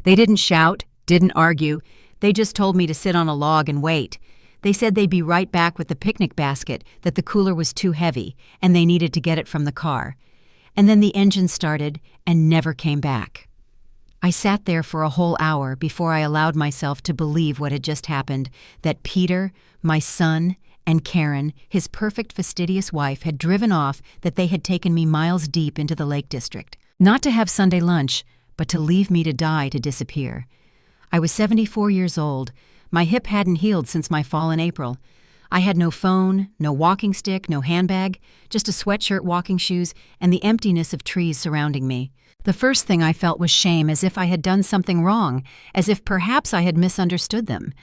They didn't shout, didn't argue. They just told me to sit on a log and wait. They said they'd be right back with the picnic basket, that the cooler was too heavy, and they needed to get it from the car. And then the engine started and never came back. I sat there for a whole hour before I allowed myself to believe what had just happened, that Peter, my son, and Karen, his perfect fastidious wife, had driven off, that they had taken me miles deep into the Lake District. Not to have Sunday lunch, but to leave me to die, to disappear. I was 74 years old. My hip hadn't healed since my fall in April. I had no phone, no walking stick, no handbag, just a sweatshirt, walking shoes, and the emptiness of trees surrounding me. The first thing I felt was shame, as if I had done something wrong, as if perhaps I had misunderstood them.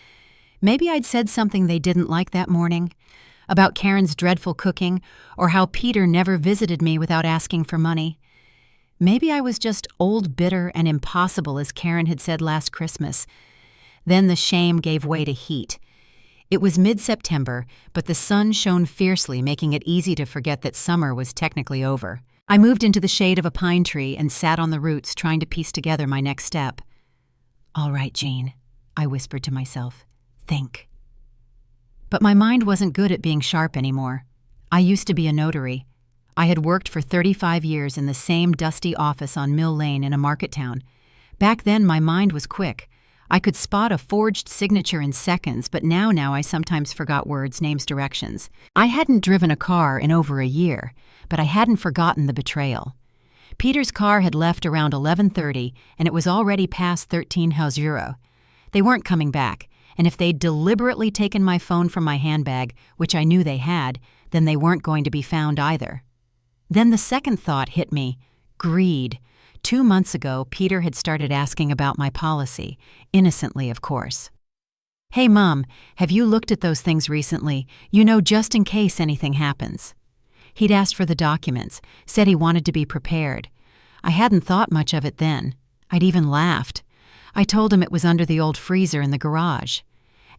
Maybe I'd said something they didn't like that morning, about Karen's dreadful cooking, or how Peter never visited me without asking for money. Maybe I was just old, bitter, and impossible, as Karen had said last Christmas. Then the shame gave way to heat. It was mid-September, but the sun shone fiercely, making it easy to forget that summer was technically over. I moved into the shade of a pine tree and sat on the roots, trying to piece together my next step. "All right, Jean," I whispered to myself. "Think." But my mind wasn't good at being sharp anymore. I used to be a notary. I had worked for 35 years in the same dusty office on Mill Lane in a market town. Back then, my mind was quick. I could spot a forged signature in seconds, but now I sometimes forgot words, names, directions. I hadn't driven a car in over a year, but I hadn't forgotten the betrayal. Peter's car had left around 11:30, and it was already past 13:00. They weren't coming back, and if they'd deliberately taken my phone from my handbag, which I knew they had, then they weren't going to be found either. Then the second thought hit me: greed. 2 months ago, Peter had started asking about my policy, innocently, of course. "Hey, Mom, have you looked at those things recently? Just in case anything happens." He'd asked for the documents, said he wanted to be prepared. I hadn't thought much of it then. I'd even laughed. I told him it was under the old freezer in the garage.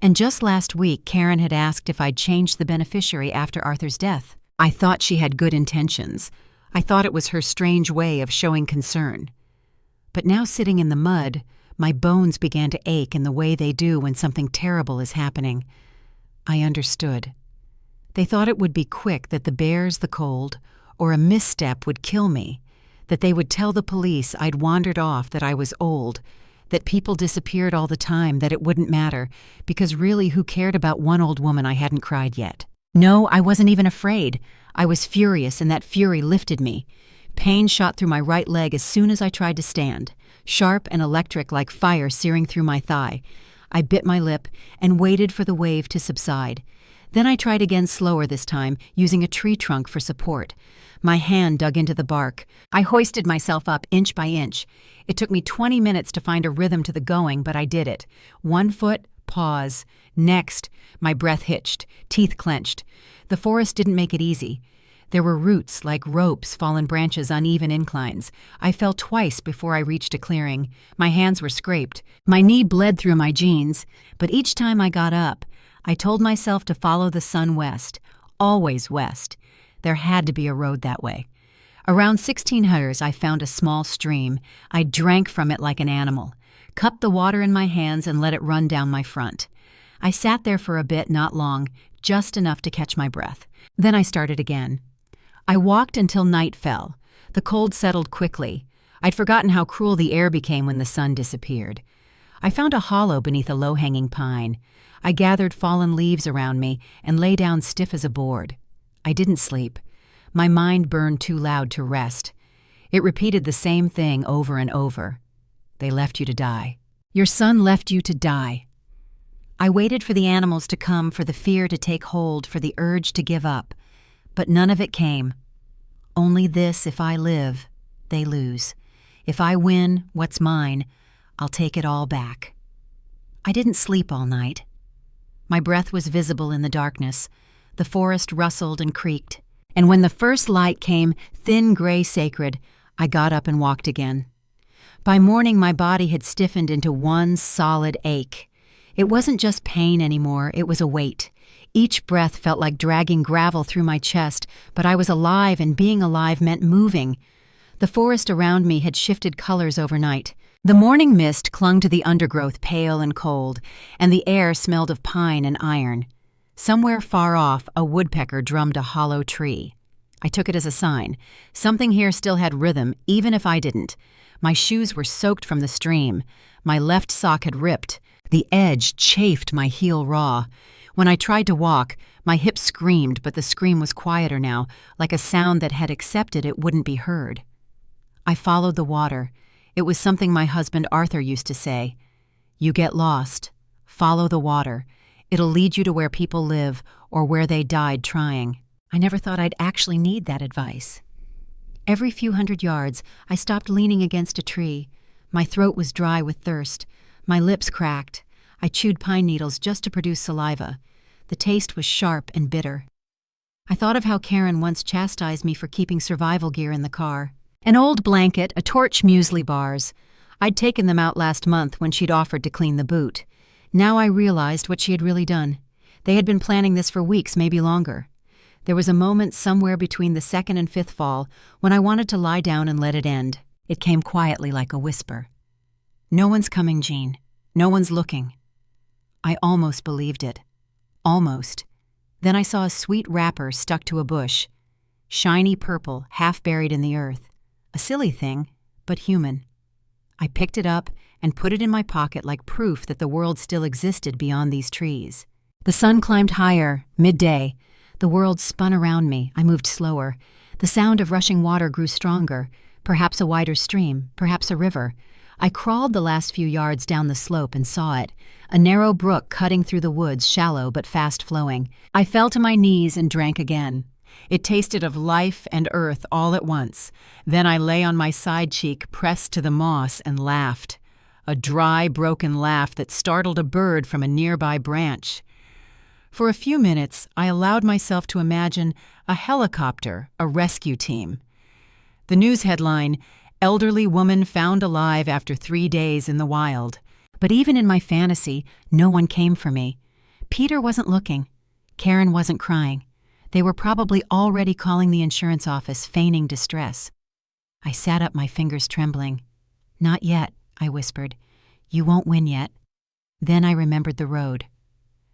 And just last week, Karen had asked if I'd changed the beneficiary after Arthur's death. I thought she had good intentions. I thought it was her strange way of showing concern. But now, sitting in the mud, my bones began to ache in the way they do when something terrible is happening. I understood. They thought it would be quick, that the bears, the cold, or a misstep would kill me, that they would tell the police I'd wandered off, that I was old, that people disappeared all the time, that it wouldn't matter, because really, who cared about one old woman I hadn't cried yet? No, I wasn't even afraid. I was furious, and that fury lifted me. Pain shot through my right leg as soon as I tried to stand, sharp and electric, like fire searing through my thigh. I bit my lip and waited for the wave to subside. Then I tried again, slower this time, using a tree trunk for support. My hand dug into the bark. I hoisted myself up inch by inch. It took me 20 minutes to find a rhythm to the going, but I did it. 1 foot, pause. Next, my breath hitched, teeth clenched. The forest didn't make it easy. There were roots like ropes, fallen branches, uneven inclines. I fell twice before I reached a clearing. My hands were scraped. My knee bled through my jeans, but each time I got up, I told myself to follow the sun west, always west. There had to be a road that way. Around 1600, I found a small stream. I drank from it like an animal, cupped the water in my hands and let it run down my front. I sat there for a bit, not long, just enough to catch my breath. Then I started again. I walked until night fell. The cold settled quickly. I'd forgotten how cruel the air became when the sun disappeared. I found a hollow beneath a low-hanging pine. I gathered fallen leaves around me and lay down stiff as a board. I didn't sleep. My mind burned too loud to rest. It repeated the same thing over and over. They left you to die. Your son left you to die. I waited for the animals to come, for the fear to take hold, for the urge to give up. But none of it came. Only this: if I live, they lose. If I win what's mine, I'll take it all back. I didn't sleep all night. My breath was visible in the darkness. The forest rustled and creaked. And when the first light came, thin, gray, sacred, I got up and walked again. By morning, my body had stiffened into one solid ache. It wasn't just pain anymore, it was a weight. Each breath felt like dragging gravel through my chest, but I was alive, and being alive meant moving. The forest around me had shifted colors overnight. The morning mist clung to the undergrowth pale and cold, and the air smelled of pine and iron. Somewhere far off, a woodpecker drummed a hollow tree. I took it as a sign. Something here still had rhythm, even if I didn't. My shoes were soaked from the stream. My left sock had ripped. The edge chafed my heel raw. When I tried to walk, my hips screamed, but the scream was quieter now, like a sound that had accepted it wouldn't be heard. I followed the water. It was something my husband Arthur used to say. You get lost. Follow the water. It'll lead you to where people live or where they died trying. I never thought I'd actually need that advice. Every few hundred yards, I stopped leaning against a tree. My throat was dry with thirst. My lips cracked. I chewed pine needles just to produce saliva. The taste was sharp and bitter. I thought of how Karen once chastised me for keeping survival gear in the car. An old blanket, a torch, muesli bars. I'd taken them out last month when she'd offered to clean the boot. Now I realized what she had really done. They had been planning this for weeks, maybe longer. There was a moment somewhere between the second and fifth fall when I wanted to lie down and let it end. It came quietly like a whisper. No one's coming, Jean. No one's looking. I almost believed it. Almost. Then I saw a sweet wrapper stuck to a bush. Shiny purple, half buried in the earth. A silly thing, but human. I picked it up and put it in my pocket like proof that the world still existed beyond these trees. The sun climbed higher, midday. The world spun around me. I moved slower. The sound of rushing water grew stronger. Perhaps a wider stream, perhaps a river. I crawled the last few yards down the slope and saw it. A narrow brook cutting through the woods, shallow but fast-flowing. I fell to my knees and drank again. It tasted of life and earth all at once. Then I lay on my side cheek, pressed to the moss, and laughed. A dry, broken laugh that startled a bird from a nearby branch. For a few minutes, I allowed myself to imagine a helicopter, a rescue team. The news headline, Elderly Woman Found Alive After 3 Days in the Wild. But even in my fantasy, no one came for me. Peter wasn't looking. Karen wasn't crying. They were probably already calling the insurance office, feigning distress. I sat up, my fingers trembling. Not yet, I whispered. You won't win yet. Then I remembered the road.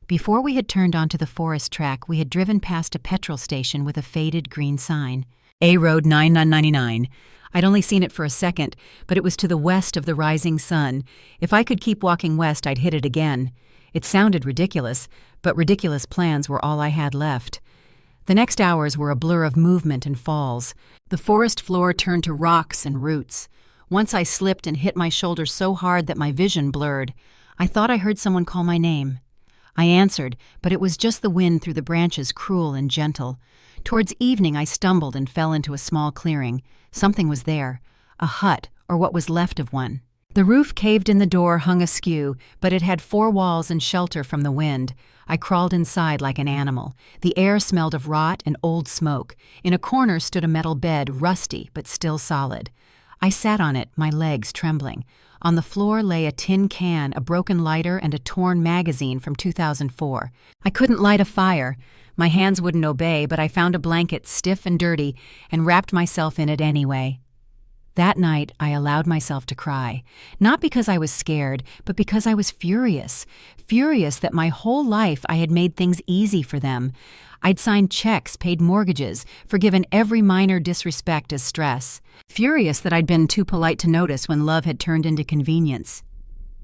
Before we had turned onto the forest track, we had driven past a petrol station with a faded green sign. A Road 9999. I'd only seen it for a second, but it was to the west of the rising sun. If I could keep walking west, I'd hit it again. It sounded ridiculous, but ridiculous plans were all I had left. The next hours were a blur of movement and falls. The forest floor turned to rocks and roots. Once I slipped and hit my shoulder so hard that my vision blurred. I thought I heard someone call my name. I answered, but it was just the wind through the branches, cruel and gentle. Towards evening I stumbled and fell into a small clearing. Something was there, a hut, or what was left of one. The roof caved in, the door hung askew, but it had 4 walls and shelter from the wind. I crawled inside like an animal. The air smelled of rot and old smoke. In a corner stood a metal bed, rusty but still solid. I sat on it, my legs trembling. On the floor lay a tin can, a broken lighter, and a torn magazine from 2004. I couldn't light a fire. My hands wouldn't obey, but I found a blanket, stiff and dirty, and wrapped myself in it anyway. That night, I allowed myself to cry. Not because I was scared, but because I was furious. Furious that my whole life I had made things easy for them. I'd signed checks, paid mortgages, forgiven every minor disrespect as stress. Furious that I'd been too polite to notice when love had turned into convenience.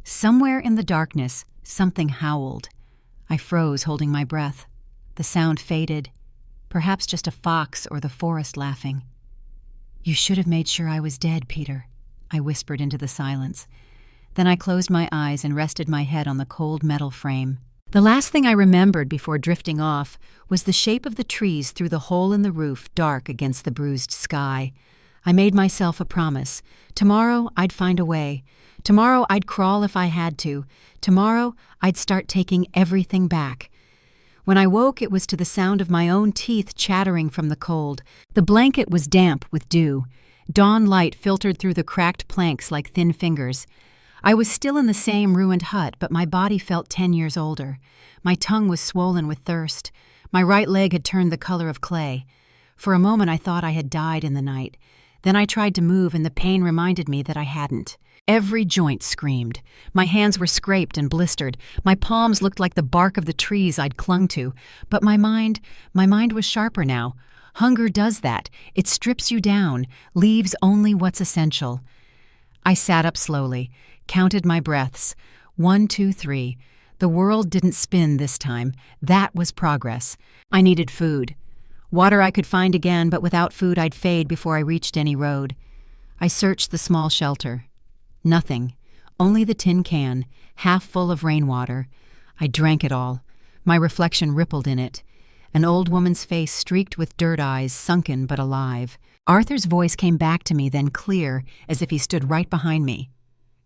Somewhere in the darkness, something howled. I froze, holding my breath. The sound faded. Perhaps just a fox or the forest laughing. You should have made sure I was dead, Peter, I whispered into the silence. Then I closed my eyes and rested my head on the cold metal frame. The last thing I remembered before drifting off was the shape of the trees through the hole in the roof, dark against the bruised sky. I made myself a promise. Tomorrow I'd find a way. Tomorrow I'd crawl if I had to. Tomorrow I'd start taking everything back. When I woke, it was to the sound of my own teeth chattering from the cold. The blanket was damp with dew. Dawn light filtered through the cracked planks like thin fingers. I was still in the same ruined hut, but my body felt 10 years older. My tongue was swollen with thirst. My right leg had turned the color of clay. For a moment I thought I had died in the night. Then I tried to move, and the pain reminded me that I hadn't. Every joint screamed. My hands were scraped and blistered. My palms looked like the bark of the trees I'd clung to. But my mind was sharper now. Hunger does that. It strips you down, leaves only what's essential. I sat up slowly, counted my breaths. 1, 2, 3. The world didn't spin this time. That was progress. I needed food. Water I could find again, but without food I'd fade before I reached any road. I searched the small shelter. Nothing. Only the tin can, half full of rainwater. I drank it all. My reflection rippled in it. An old woman's face streaked with dirt eyes, sunken but alive. Arthur's voice came back to me then clear, as if he stood right behind me.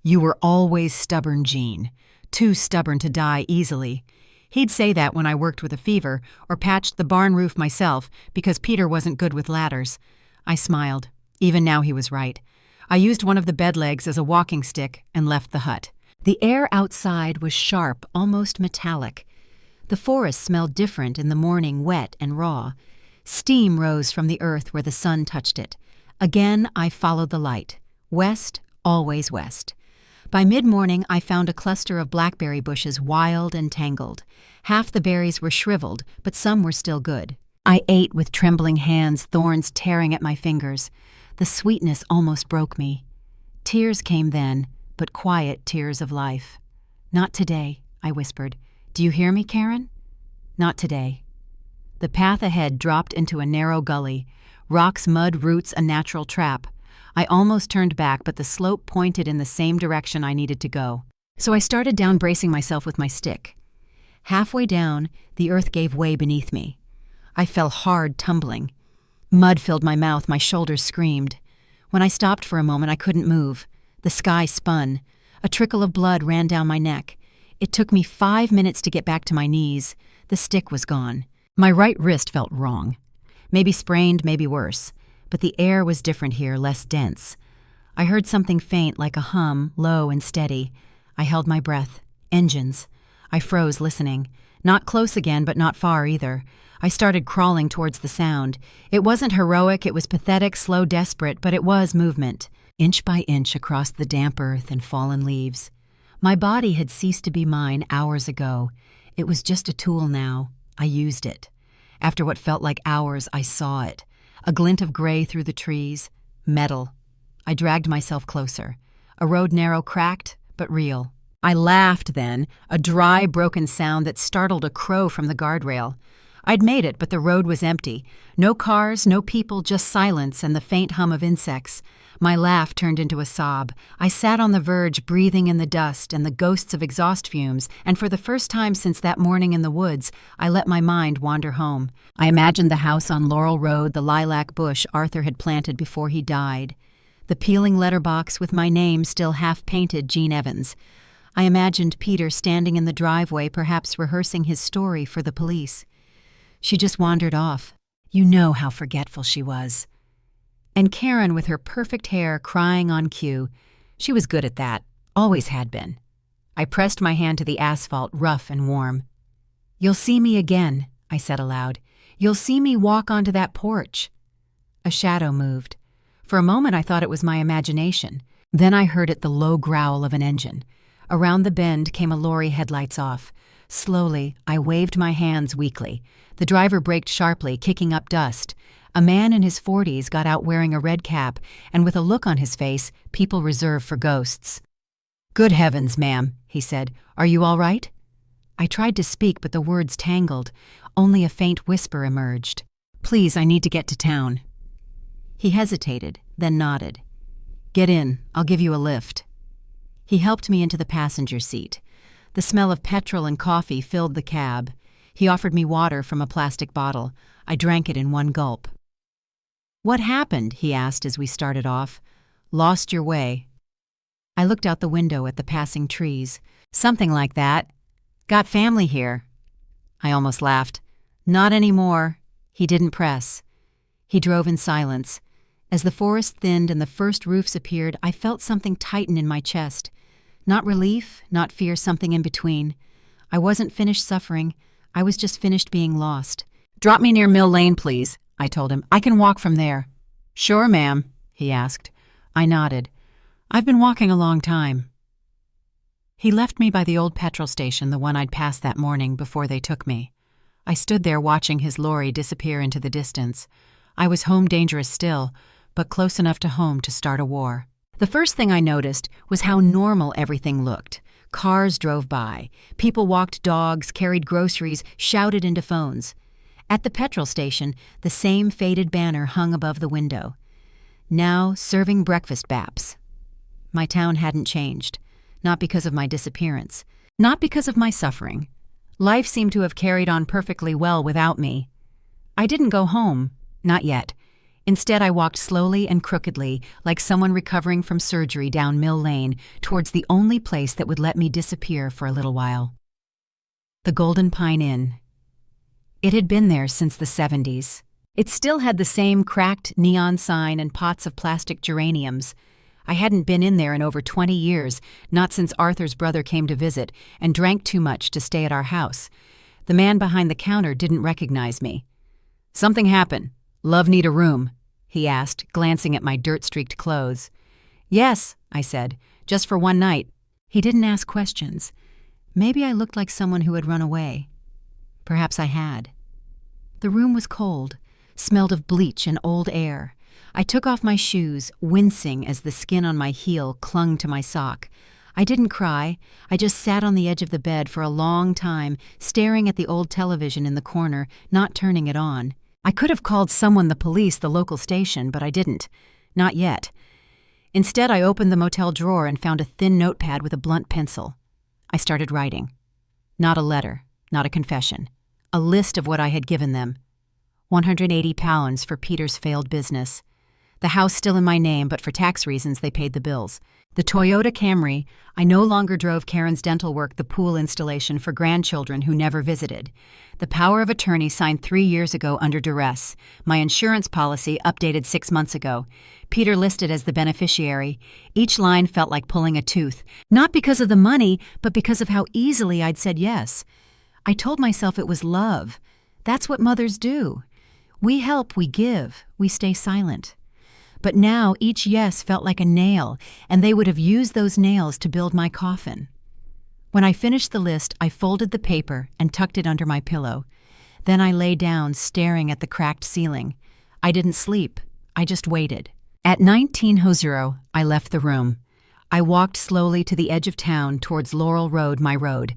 "You were always stubborn, Jean. Too stubborn to die easily." He'd say that when I worked with a fever or patched the barn roof myself because Peter wasn't good with ladders. I smiled. Even now he was right. I used one of the bed legs as a walking stick and left the hut. The air outside was sharp, almost metallic. The forest smelled different in the morning, wet and raw. Steam rose from the earth where the sun touched it. Again, I followed the light. West, always west. By mid-morning, I found a cluster of blackberry bushes wild and tangled. Half the berries were shriveled, but some were still good. I ate with trembling hands, thorns tearing at my fingers. The sweetness almost broke me. Tears came then, but quiet tears of life. "Not today," I whispered. "Do you hear me, Karen?" "Not today." The path ahead dropped into a narrow gully. Rocks, mud, roots, a natural trap. I almost turned back, but the slope pointed in the same direction I needed to go. So I started down, bracing myself with my stick. Halfway down, the earth gave way beneath me. I fell hard, tumbling. Mud filled my mouth, my shoulders screamed. When I stopped for a moment, I couldn't move. The sky spun. A trickle of blood ran down my neck. It took me 5 minutes to get back to my knees. The stick was gone. My right wrist felt wrong. Maybe sprained, maybe worse. But the air was different here, less dense. I heard something faint, like a hum, low and steady. I held my breath. Engines. I froze, listening. Not close again, but not far either. I started crawling towards the sound. It wasn't heroic, it was pathetic, slow, desperate, but it was movement. Inch by inch across the damp earth and fallen leaves. My body had ceased to be mine hours ago. It was just a tool now. I used it. After what felt like hours, I saw it. A glint of gray through the trees. Metal. I dragged myself closer. A road narrow, cracked, but real. I laughed then, a dry, broken sound that startled a crow from the guardrail. I'd made it, but the road was empty. No cars, no people, just silence and the faint hum of insects. My laugh turned into a sob. I sat on the verge, breathing in the dust and the ghosts of exhaust fumes, and for the first time since that morning in the woods, I let my mind wander home. I imagined the house on Laurel Road, the lilac bush Arthur had planted before he died, the peeling letterbox with my name still half-painted, Jean Evans. I imagined Peter standing in the driveway, perhaps rehearsing his story for the police. She just wandered off. You know how forgetful she was. And Karen with her perfect hair crying on cue. She was good at that, always had been. I pressed my hand to the asphalt, rough and warm. "You'll see me again," I said aloud. "You'll see me walk onto that porch." A shadow moved. For a moment I thought it was my imagination. Then I heard it, the low growl of an engine. Around the bend came a lorry, headlights off. Slowly, I waved my hands weakly. The driver braked sharply, kicking up dust. A man in his 40s got out wearing a red cap, and with a look on his face people reserve for ghosts. "Good heavens, ma'am," he said. "Are you all right?" I tried to speak, but the words tangled. Only a faint whisper emerged. "Please, I need to get to town." He hesitated, then nodded. "Get in. I'll give you a lift." He helped me into the passenger seat. The smell of petrol and coffee filled the cab. He offered me water from a plastic bottle. I drank it in one gulp. "What happened?" he asked as we started off. "Lost your way." I looked out the window at the passing trees. "Something like that. Got family here." I almost laughed. "Not anymore." He didn't press. He drove in silence. As the forest thinned and the first roofs appeared, I felt something tighten in my chest. Not relief, not fear, something in between. I wasn't finished suffering. I was just finished being lost. "Drop me near Mill Lane, please," I told him. "I can walk from there." "Sure, ma'am," he asked. I nodded. I've been walking a long time. He left me by the old petrol station, the one I'd passed that morning before they took me. I stood there watching his lorry disappear into the distance. I was home dangerous still, but close enough to home to start a war. The first thing I noticed was how normal everything looked. Cars drove by. People walked dogs, carried groceries, shouted into phones. At the petrol station, the same faded banner hung above the window. Now serving breakfast baps. My town hadn't changed. Not because of my disappearance. Not because of my suffering. Life seemed to have carried on perfectly well without me. I didn't go home. Not yet. Instead, I walked slowly and crookedly, like someone recovering from surgery down Mill Lane, towards the only place that would let me disappear for a little while. The Golden Pine Inn. It had been there since the 70s. It still had the same cracked neon sign and pots of plastic geraniums. I hadn't been in there in over 20 years, not since Arthur's brother came to visit, and drank too much to stay at our house. The man behind the counter didn't recognize me. "Something happened. Love need a room?" he asked, glancing at my dirt-streaked clothes. "Yes," I said, "just for one night." He didn't ask questions. Maybe I looked like someone who had run away. Perhaps I had. The room was cold, smelled of bleach and old air. I took off my shoes, wincing as the skin on my heel clung to my sock. I didn't cry. I just sat on the edge of the bed for a long time, staring at the old television in the corner, not turning it on. I could have called someone, the police, the local station, but I didn't. Not yet. Instead, I opened the motel drawer and found a thin notepad with a blunt pencil. I started writing. Not a letter, not a confession. A list of what I had given them. £180 for Peter's failed business. The house still in my name, but for tax reasons they paid the bills. The Toyota Camry. I no longer drove Karen's dental work, the pool installation for grandchildren who never visited. The power of attorney signed 3 years ago under duress. My insurance policy updated 6 months ago. Peter listed as the beneficiary. Each line felt like pulling a tooth. Not because of the money, but because of how easily I'd said yes. I told myself it was love. That's what mothers do. We help, we give, we stay silent. But now each yes felt like a nail, and they would have used those nails to build my coffin. When I finished the list, I folded the paper and tucked it under my pillow. Then I lay down, staring at the cracked ceiling. I didn't sleep. I just waited. At 19:00, I left the room. I walked slowly to the edge of town towards Laurel Road, my road.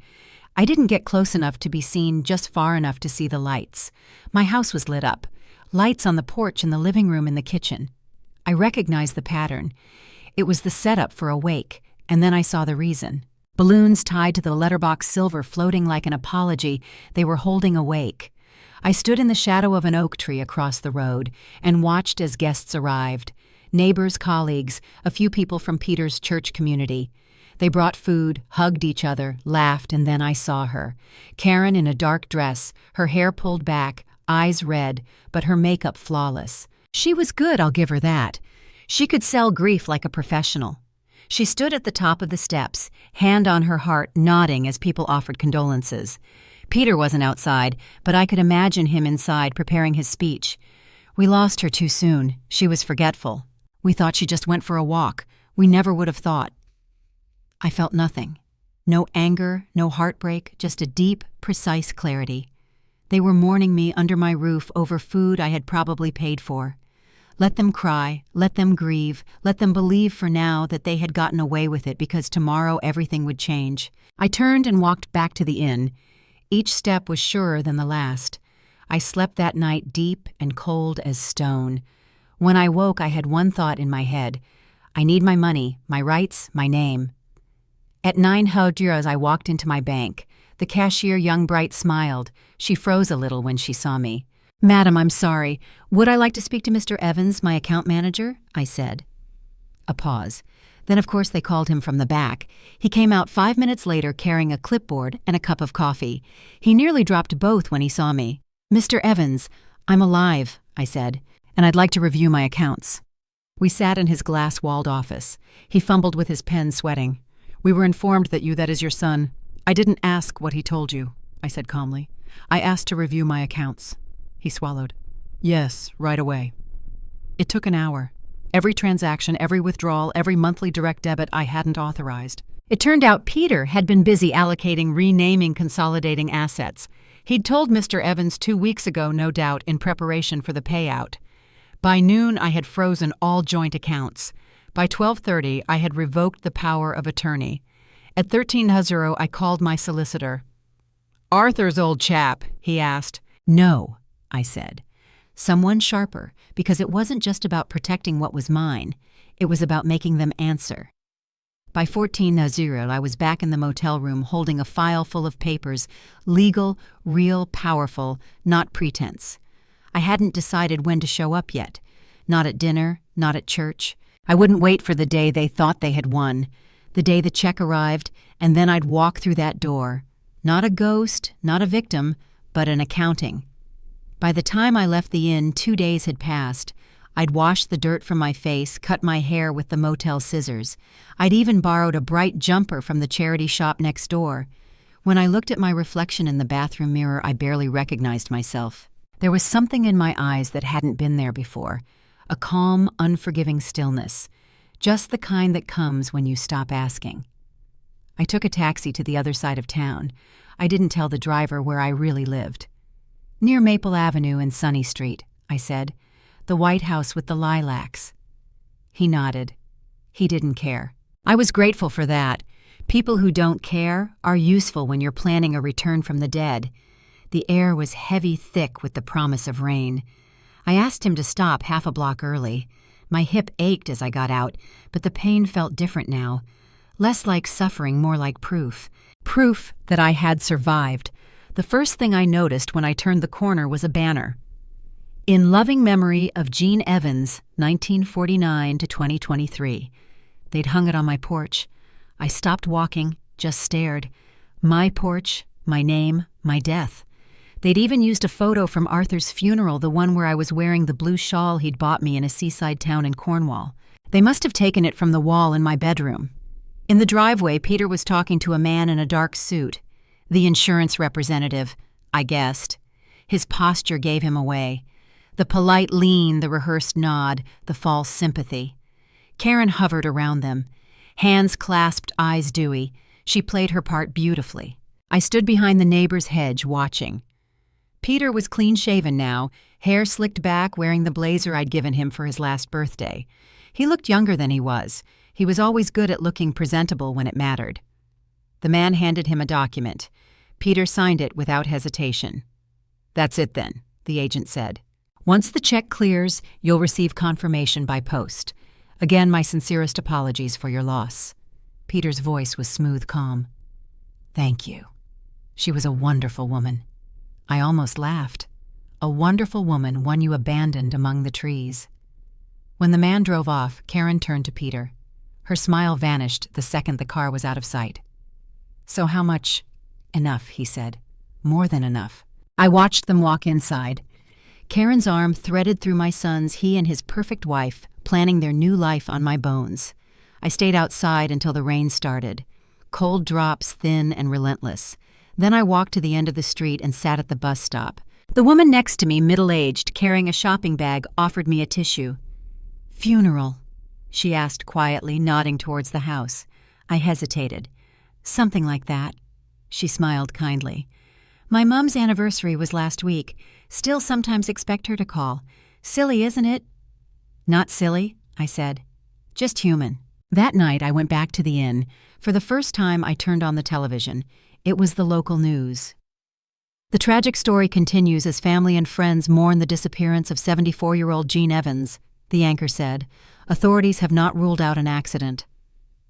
I didn't get close enough to be seen, just far enough to see the lights. My house was lit up. Lights on the porch, in the living room, in the kitchen. I recognized the pattern. It was the setup for a wake, and then I saw the reason. Balloons tied to the letterbox silver floating like an apology. They were holding a wake. I stood in the shadow of an oak tree across the road and watched as guests arrived. Neighbors, colleagues, a few people from Peter's church community. They brought food, hugged each other, laughed, and then I saw her. Karen in a dark dress, her hair pulled back, eyes red, but her makeup flawless. She was good, I'll give her that. She could sell grief like a professional. She stood at the top of the steps, hand on her heart, nodding as people offered condolences. Peter wasn't outside, but I could imagine him inside preparing his speech. "We lost her too soon. She was forgetful. We thought she just went for a walk. We never would have thought." I felt nothing. No anger, no heartbreak, just a deep, precise clarity. They were mourning me under my roof over food I had probably paid for. Let them cry, let them grieve, let them believe for now that they had gotten away with it because tomorrow everything would change. I turned and walked back to the inn. Each step was surer than the last. I slept that night deep and cold as stone. When I woke, I had one thought in my head. I need my money, my rights, my name. At 9:00 as I walked into my bank. The cashier, young Bright, smiled. She froze a little when she saw me. "Madam, I'm sorry. Would I like to speak to Mr. Evans, my account manager?" I said. A pause. Then, of course, they called him from the back. He came out 5 minutes later carrying a clipboard and a cup of coffee. He nearly dropped both when he saw me. "Mr. Evans, I'm alive," I said, "and I'd like to review my accounts." We sat in his glass-walled office. He fumbled with his pen, sweating. "We were informed that is your son. I didn't ask what he told you," I said calmly. "I asked to review my accounts." He swallowed. "Yes, right away." It took an hour. Every transaction, every withdrawal, every monthly direct debit I hadn't authorized. It turned out Peter had been busy allocating, renaming, consolidating assets. He'd told Mr. Evans 2 weeks ago, no doubt, in preparation for the payout. By noon, I had frozen all joint accounts. By 12:30, I had revoked the power of attorney. At 13:00, I called my solicitor. "Arthur's old chap?" he asked. "No," I said. "Someone sharper, because it wasn't just about protecting what was mine. It was about making them answer." By 14:00, I was back in the motel room holding a file full of papers, legal, real, powerful, not pretense. I hadn't decided when to show up yet. Not at dinner, not at church. I wouldn't wait for the day they thought they had won, the day the check arrived, and then I'd walk through that door. Not a ghost, not a victim, but an accounting. By the time I left the inn, 2 days had passed. I'd washed the dirt from my face, cut my hair with the motel scissors. I'd even borrowed a bright jumper from the charity shop next door. When I looked at my reflection in the bathroom mirror, I barely recognized myself. There was something in my eyes that hadn't been there before, a calm, unforgiving stillness, just the kind that comes when you stop asking. I took a taxi to the other side of town. I didn't tell the driver where I really lived. "Near Maple Avenue and Sunny Street," I said. "The White House with the lilacs." He nodded. He didn't care. I was grateful for that. People who don't care are useful when you're planning a return from the dead. The air was heavy thick with the promise of rain. I asked him to stop half a block early. My hip ached as I got out, but the pain felt different now. Less like suffering, more like proof. Proof that I had survived. The first thing I noticed when I turned the corner was a banner. "In loving memory of Gene Evans, 1949 to 2023. They'd hung it on my porch. I stopped walking, just stared. My porch, my name, my death. They'd even used a photo from Arthur's funeral, the one where I was wearing the blue shawl he'd bought me in a seaside town in Cornwall. They must have taken it from the wall in my bedroom. In the driveway, Peter was talking to a man in a dark suit. The insurance representative, I guessed. His posture gave him away. The polite lean, the rehearsed nod, the false sympathy. Karen hovered around them. Hands clasped, eyes dewy. She played her part beautifully. I stood behind the neighbor's hedge, watching. Peter was clean-shaven now, hair slicked back, wearing the blazer I'd given him for his last birthday. He looked younger than he was. He was always good at looking presentable when it mattered. The man handed him a document. Peter signed it without hesitation. "That's it then," the agent said. "Once the check clears, you'll receive confirmation by post. Again, my sincerest apologies for your loss." Peter's voice was smooth calm. "Thank you. She was a wonderful woman." I almost laughed. A wonderful woman, one you abandoned among the trees. When the man drove off, Karen turned to Peter. Her smile vanished the second the car was out of sight. "So how much?" "Enough," he said. "More than enough." I watched them walk inside. Karen's arm threaded through my son's, he and his perfect wife, planning their new life on my bones. I stayed outside until the rain started. Cold drops, thin and relentless. Then I walked to the end of the street and sat at the bus stop. The woman next to me, middle-aged, carrying a shopping bag, offered me a tissue. "Funeral?" she asked quietly, nodding towards the house. I hesitated. "Something like that." She smiled kindly. "My mom's anniversary was last week. Still sometimes expect her to call. Silly, isn't it?" "Not silly," I said. "Just human." That night I went back to the inn. For the first time I turned on the television. It was the local news. The tragic story continues as family and friends mourn the disappearance of 74-year-old Gene Evans, the anchor said. Authorities have not ruled out an accident.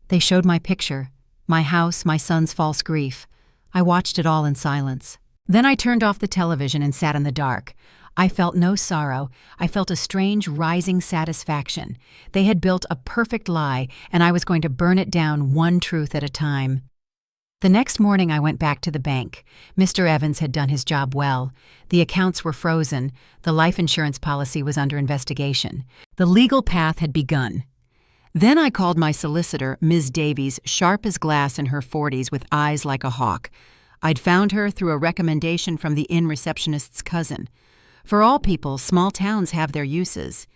They showed my picture, my house, my son's false grief. I watched it all in silence. Then I turned off the television and sat in the dark. I felt no sorrow. I felt a strange, rising satisfaction. They had built a perfect lie, and I was going to burn it down one truth at a time. The next morning I went back to the bank. Mr. Evans had done his job well. The accounts were frozen. The life insurance policy was under investigation. The legal path had begun. Then I called my solicitor, Ms. Davies, sharp as glass in her 40s with eyes like a hawk. I'd found her through a recommendation from the inn receptionist's cousin. For all people, small towns have their uses.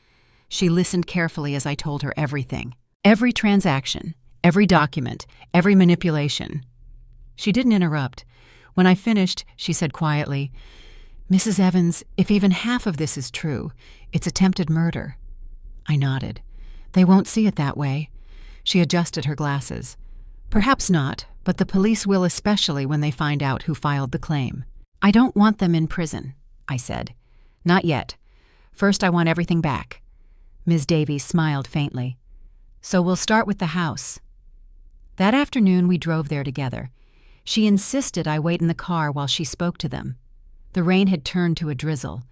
She listened carefully as I told her everything. Every transaction, every document, every manipulation. She didn't interrupt. When I finished, she said quietly, "Mrs. Evans, if even half of this is true, it's attempted murder." I nodded. "They won't see it that way." She adjusted her glasses. "Perhaps not, but the police will, especially when they find out who filed the claim." "I don't want them in prison," I said. "Not yet. First, I want everything back." Ms. Davies smiled faintly. "So we'll start with the house." That afternoon, we drove there together. She insisted I wait in the car while she spoke to them. The rain had turned to a drizzle.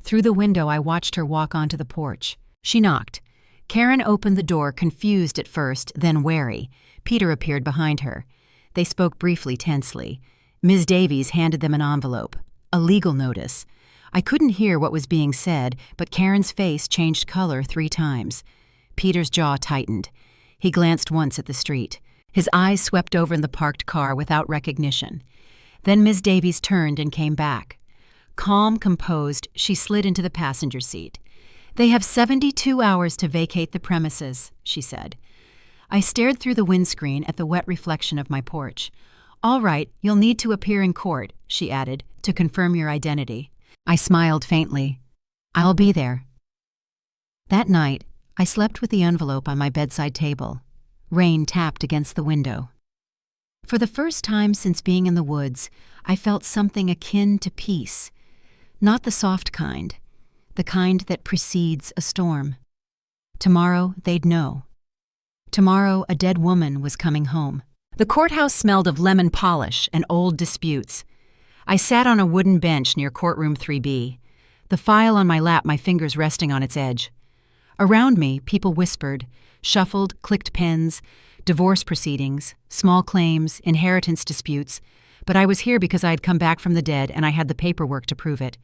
Through the window, I watched her walk onto the porch. She knocked. Karen opened the door, confused at first, then wary. Peter appeared behind her. They spoke briefly, tensely. Ms. Davies handed them an envelope, a legal notice. I couldn't hear what was being said, but Karen's face changed color 3 times. Peter's jaw tightened. He glanced once at the street. His eyes swept over in the parked car without recognition. Then Ms. Davies turned and came back. Calm, composed, she slid into the passenger seat. "They have 72 hours to vacate the premises," she said. I stared through the windscreen at the wet reflection of my porch. "All right, you'll need to appear in court," she added, "to confirm your identity." I smiled faintly. "I'll be there." That night, I slept with the envelope on my bedside table. Rain tapped against the window. For the first time since being in the woods, I felt something akin to peace. Not the soft kind, the kind that precedes a storm. Tomorrow, they'd know. Tomorrow, a dead woman was coming home. The courthouse smelled of lemon polish and old disputes. I sat on a wooden bench near courtroom 3B, the file on my lap, my fingers resting on its edge. Around me, people whispered, shuffled, clicked pens, divorce proceedings, small claims, inheritance disputes, but I was here because I had come back from the dead and I had the paperwork to prove it.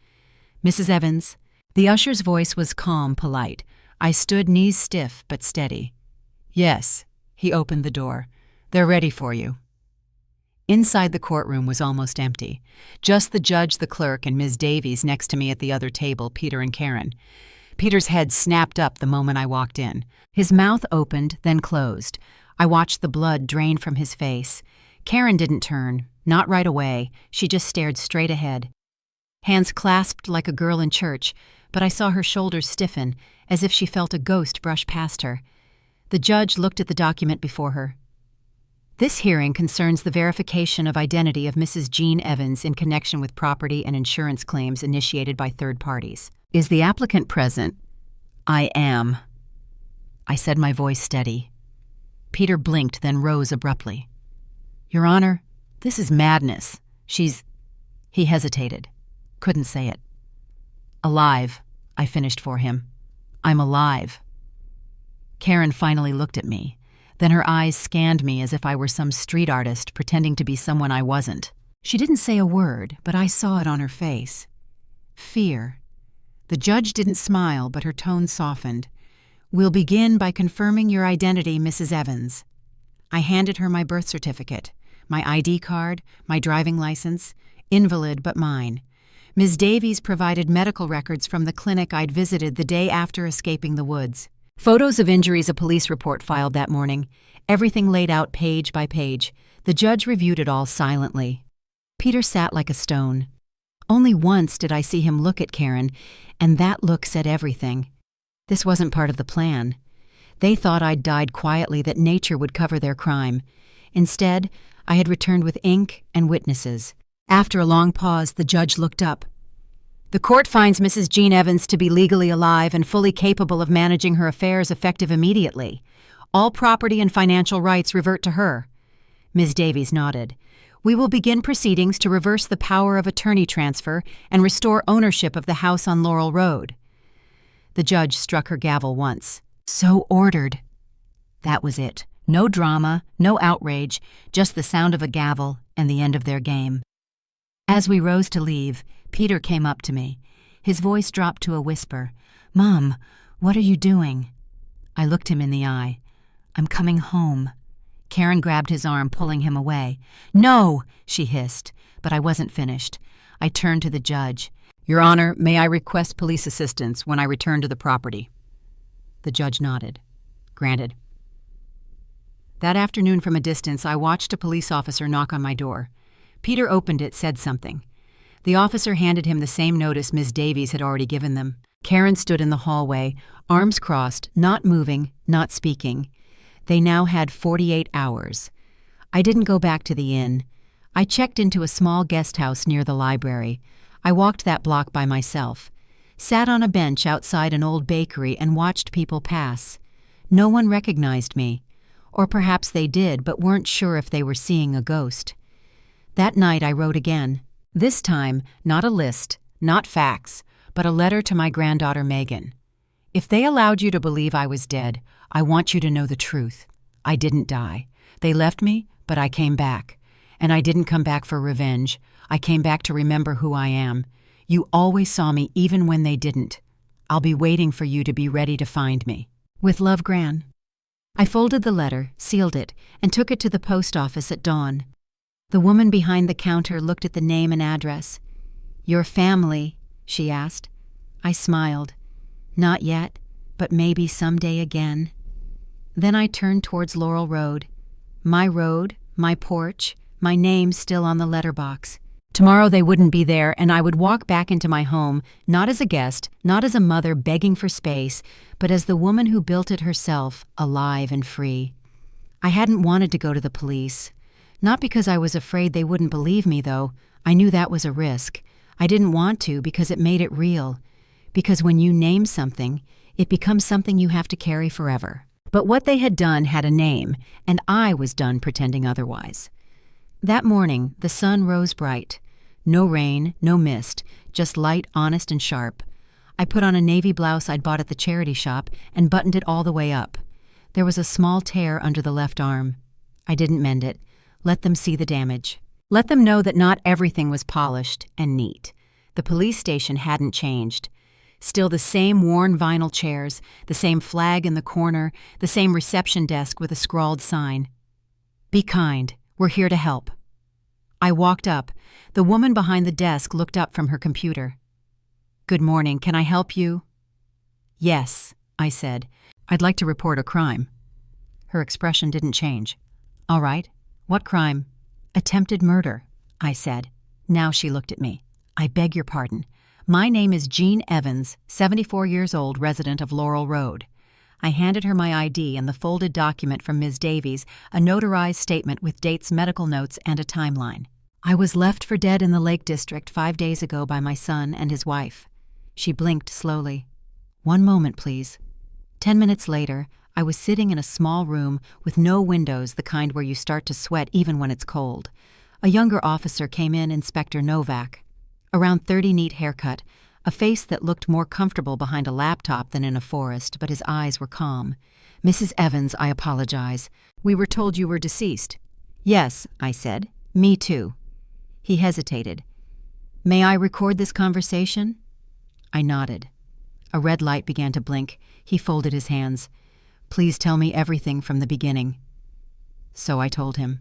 "Mrs. Evans." The usher's voice was calm, polite. I stood knees stiff but steady. "Yes." He opened the door. "They're ready for you." Inside the courtroom was almost empty. Just the judge, the clerk, and Ms. Davies next to me at the other table, Peter and Karen. Peter's head snapped up the moment I walked in. His mouth opened, then closed. I watched the blood drain from his face. Karen didn't turn, not right away. She just stared straight ahead. Hands clasped like a girl in church, but I saw her shoulders stiffen, as if she felt a ghost brush past her. The judge looked at the document before her. "This hearing concerns the verification of identity of Mrs. Jean Evans in connection with property and insurance claims initiated by third parties. Is the applicant present?" "I am." I said, my voice steady. Peter blinked, then rose abruptly. "Your Honor, this is madness. She's—" He hesitated. Couldn't say it. "Alive," I finished for him. "I'm alive." Karen finally looked at me. Then her eyes scanned me as if I were some street artist pretending to be someone I wasn't. She didn't say a word, but I saw it on her face. Fear. The judge didn't smile, but her tone softened. "We'll begin by confirming your identity, Mrs. Evans." I handed her my birth certificate, my ID card, my driving license, invalid but mine. Ms. Davies provided medical records from the clinic I'd visited the day after escaping the woods. Photos of injuries, a police report filed that morning. Everything laid out page by page. The judge reviewed it all silently. Peter sat like a stone. Only once did I see him look at Karen, and that look said everything. This wasn't part of the plan. They thought I'd died quietly, that nature would cover their crime. Instead, I had returned with ink and witnesses. After a long pause, the judge looked up. "The court finds Mrs. Jean Evans to be legally alive and fully capable of managing her affairs effective immediately. All property and financial rights revert to her." Ms. Davies nodded. "We will begin proceedings to reverse the power of attorney transfer and restore ownership of the house on Laurel Road." The judge struck her gavel once. "So ordered." That was it. No drama, no outrage, just the sound of a gavel and the end of their game. As we rose to leave, Peter came up to me. His voice dropped to a whisper. "Mom, what are you doing?" I looked him in the eye. "I'm coming home." Karen grabbed his arm, pulling him away. "No!" she hissed, but I wasn't finished. I turned to the judge. "Your Honor, may I request police assistance when I return to the property?" The judge nodded. Granted. That afternoon from a distance, I watched a police officer knock on my door. Peter opened it, said something. The officer handed him the same notice Ms. Davies had already given them. Karen stood in the hallway, arms crossed, not moving, not speaking. They now had 48 hours. I didn't go back to the inn. I checked into a small guest house near the library. I walked that block by myself, sat on a bench outside an old bakery and watched people pass. No one recognized me. Or perhaps they did, but weren't sure if they were seeing a ghost. That night I wrote again. This time, not a list, not facts, but a letter to my granddaughter Megan. If they allowed you to believe I was dead, I want you to know the truth. I didn't die. They left me, but I came back. And I didn't come back for revenge. I came back to remember who I am. You always saw me even when they didn't. I'll be waiting for you to be ready to find me. With love, Gran. I folded the letter, sealed it, and took it to the post office at dawn. The woman behind the counter looked at the name and address. Your family, she asked. I smiled. Not yet, but maybe someday again. Then I turned towards Laurel Road. My road, my porch, my name still on the letterbox. Tomorrow they wouldn't be there, and I would walk back into my home, not as a guest, not as a mother begging for space, but as the woman who built it herself, alive and free. I hadn't wanted to go to the police. Not because I was afraid they wouldn't believe me, though. I knew that was a risk. I didn't want to because it made it real. Because when you name something, it becomes something you have to carry forever. But what they had done had a name, and I was done pretending otherwise. That morning, the sun rose bright. No rain, no mist, just light, honest, and sharp. I put on a navy blouse I'd bought at the charity shop and buttoned it all the way up. There was a small tear under the left arm. I didn't mend it. Let them see the damage. Let them know that not everything was polished and neat. The police station hadn't changed. Still the same worn vinyl chairs, the same flag in the corner, the same reception desk with a scrawled sign. Be kind. We're here to help. I walked up. The woman behind the desk looked up from her computer. Good morning. Can I help you? Yes, I said. I'd like to report a crime. Her expression didn't change. All right. What crime? Attempted murder, I said. Now she looked at me. I beg your pardon. My name is Jean Evans, 74 years old, resident of Laurel Road. I handed her my ID and the folded document from Ms. Davies, a notarized statement with dates, medical notes, and a timeline. I was left for dead in the Lake District 5 days ago by my son and his wife. She blinked slowly. 1 moment, please. 10 minutes later, I was sitting in a small room with no windows, the kind where you start to sweat even when it's cold. A younger officer came in, Inspector Novak. Around 30, neat haircut, a face that looked more comfortable behind a laptop than in a forest, but his eyes were calm. Mrs. Evans, I apologize. We were told you were deceased. Yes, I said. Me too. He hesitated. May I record this conversation? I nodded. A red light began to blink. He folded his hands. Please tell me everything from the beginning. So I told him.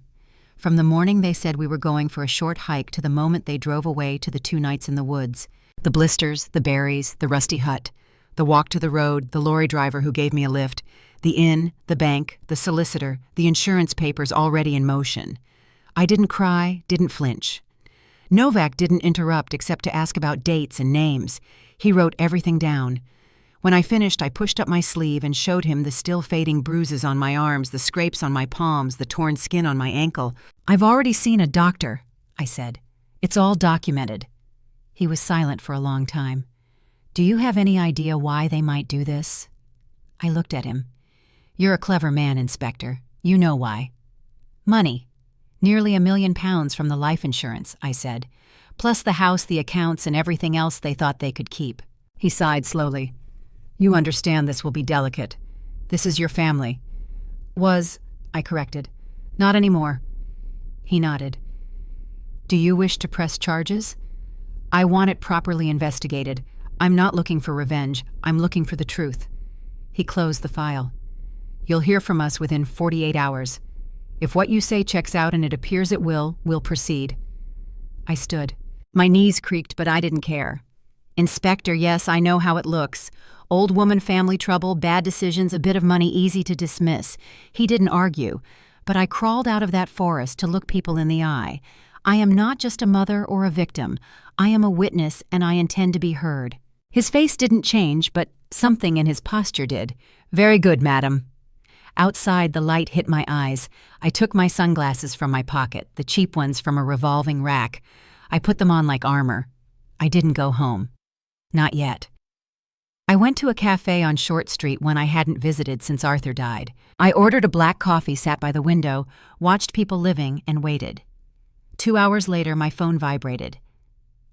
From the morning they said we were going for a short hike to the moment they drove away to the 2 nights in the woods. The blisters, the berries, the rusty hut, the walk to the road, the lorry driver who gave me a lift, the inn, the bank, the solicitor, the insurance papers already in motion. I didn't cry, didn't flinch. Novak didn't interrupt except to ask about dates and names. He wrote everything down. When I finished, I pushed up my sleeve and showed him the still fading bruises on my arms, the scrapes on my palms, the torn skin on my ankle. I've already seen a doctor, I said. It's all documented. He was silent for a long time. Do you have any idea why they might do this? I looked at him. You're a clever man, Inspector. You know why. Money. Nearly £1 million from the life insurance, I said, plus the house, the accounts, and everything else they thought they could keep. He sighed slowly. You understand this will be delicate. This is your family. Was, I corrected. Not anymore. He nodded. Do you wish to press charges? I want it properly investigated. I'm not looking for revenge. I'm looking for the truth. He closed the file. You'll hear from us within 48 hours. If what you say checks out and it appears it will, we'll proceed. I stood. My knees creaked, but I didn't care. Inspector, yes, I know how it looks. Old woman, family trouble, bad decisions, a bit of money easy to dismiss. He didn't argue, but I crawled out of that forest to look people in the eye. I am not just a mother or a victim. I am a witness, and I intend to be heard. His face didn't change, but something in his posture did. Very good, madam. Outside, the light hit my eyes. I took my sunglasses from my pocket, the cheap ones from a revolving rack. I put them on like armor. I didn't go home. Not yet. I went to a cafe on Short Street one I hadn't visited since Arthur died. I ordered a black coffee, sat by the window, watched people living, and waited. 2 hours later, my phone vibrated.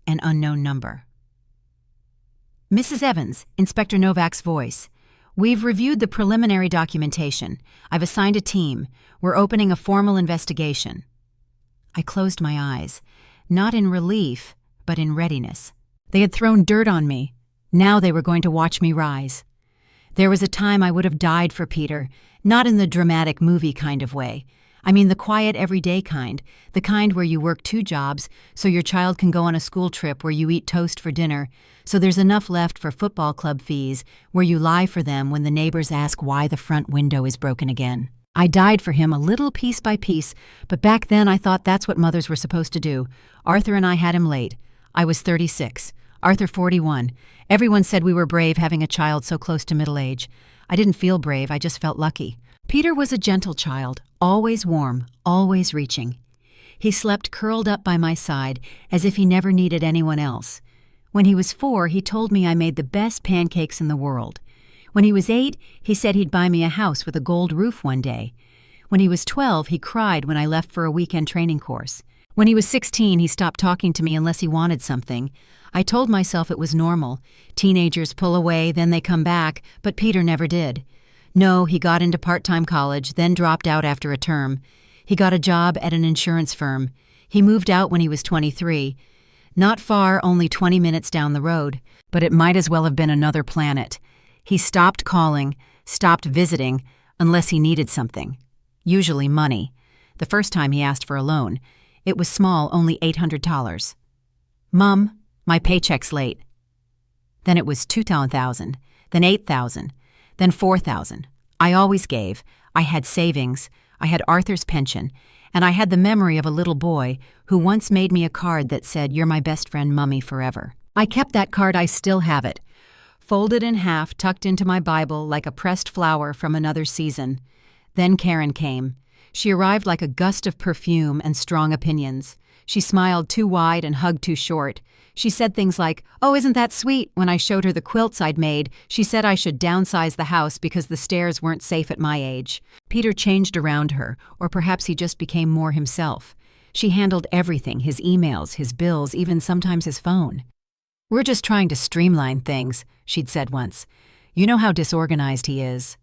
An unknown number. Mrs. Evans, Inspector Novak's voice. We've reviewed the preliminary documentation. I've assigned a team. We're opening a formal investigation. I closed my eyes, not in relief, but in readiness. They had thrown dirt on me. Now they were going to watch me rise. There was a time I would have died for Peter, not in the dramatic movie kind of way. I mean the quiet, everyday kind, the kind where you work 2 jobs so your child can go on a school trip where you eat toast for dinner, so there's enough left for football club fees, where you lie for them when the neighbors ask why the front window is broken again. I died for him a little piece by piece, but back then I thought that's what mothers were supposed to do. Arthur and I had him late. I was 36. Arthur 41. Everyone said we were brave having a child so close to middle age. I didn't feel brave, I just felt lucky. Peter was a gentle child, always warm, always reaching. He slept curled up by my side as if he never needed anyone else. When he was 4, he told me I made the best pancakes in the world. When he was 8, he said he'd buy me a house with a gold roof one day. When he was 12, he cried when I left for a weekend training course. When he was 16, he stopped talking to me unless he wanted something. I told myself it was normal. Teenagers pull away, then they come back, but Peter never did. No, he got into part-time college, then dropped out after a term. He got a job at an insurance firm. He moved out when he was 23. Not far, only 20 minutes down the road, but it might as well have been another planet. He stopped calling, stopped visiting, unless he needed something. Usually money. The first time he asked for a loan. It was small, only $800. Mom, my paycheck's late. Then it was $2,000, then $8,000, then $4,000. I always gave. I had savings. I had Arthur's pension, and I had the memory of a little boy who once made me a card that said, "You're my best friend, Mummy, forever." I kept that card. I still have it. Folded in half, tucked into my Bible like a pressed flower from another season. Then Karen came. She arrived like a gust of perfume and strong opinions. She smiled too wide and hugged too short. She said things like, "Oh, isn't that sweet?" When I showed her the quilts I'd made, she said I should downsize the house because the stairs weren't safe at my age. Peter changed around her, or perhaps he just became more himself. She handled everything, his emails, his bills, even sometimes his phone. "We're just trying to streamline things," she'd said once. "You know how disorganized he is."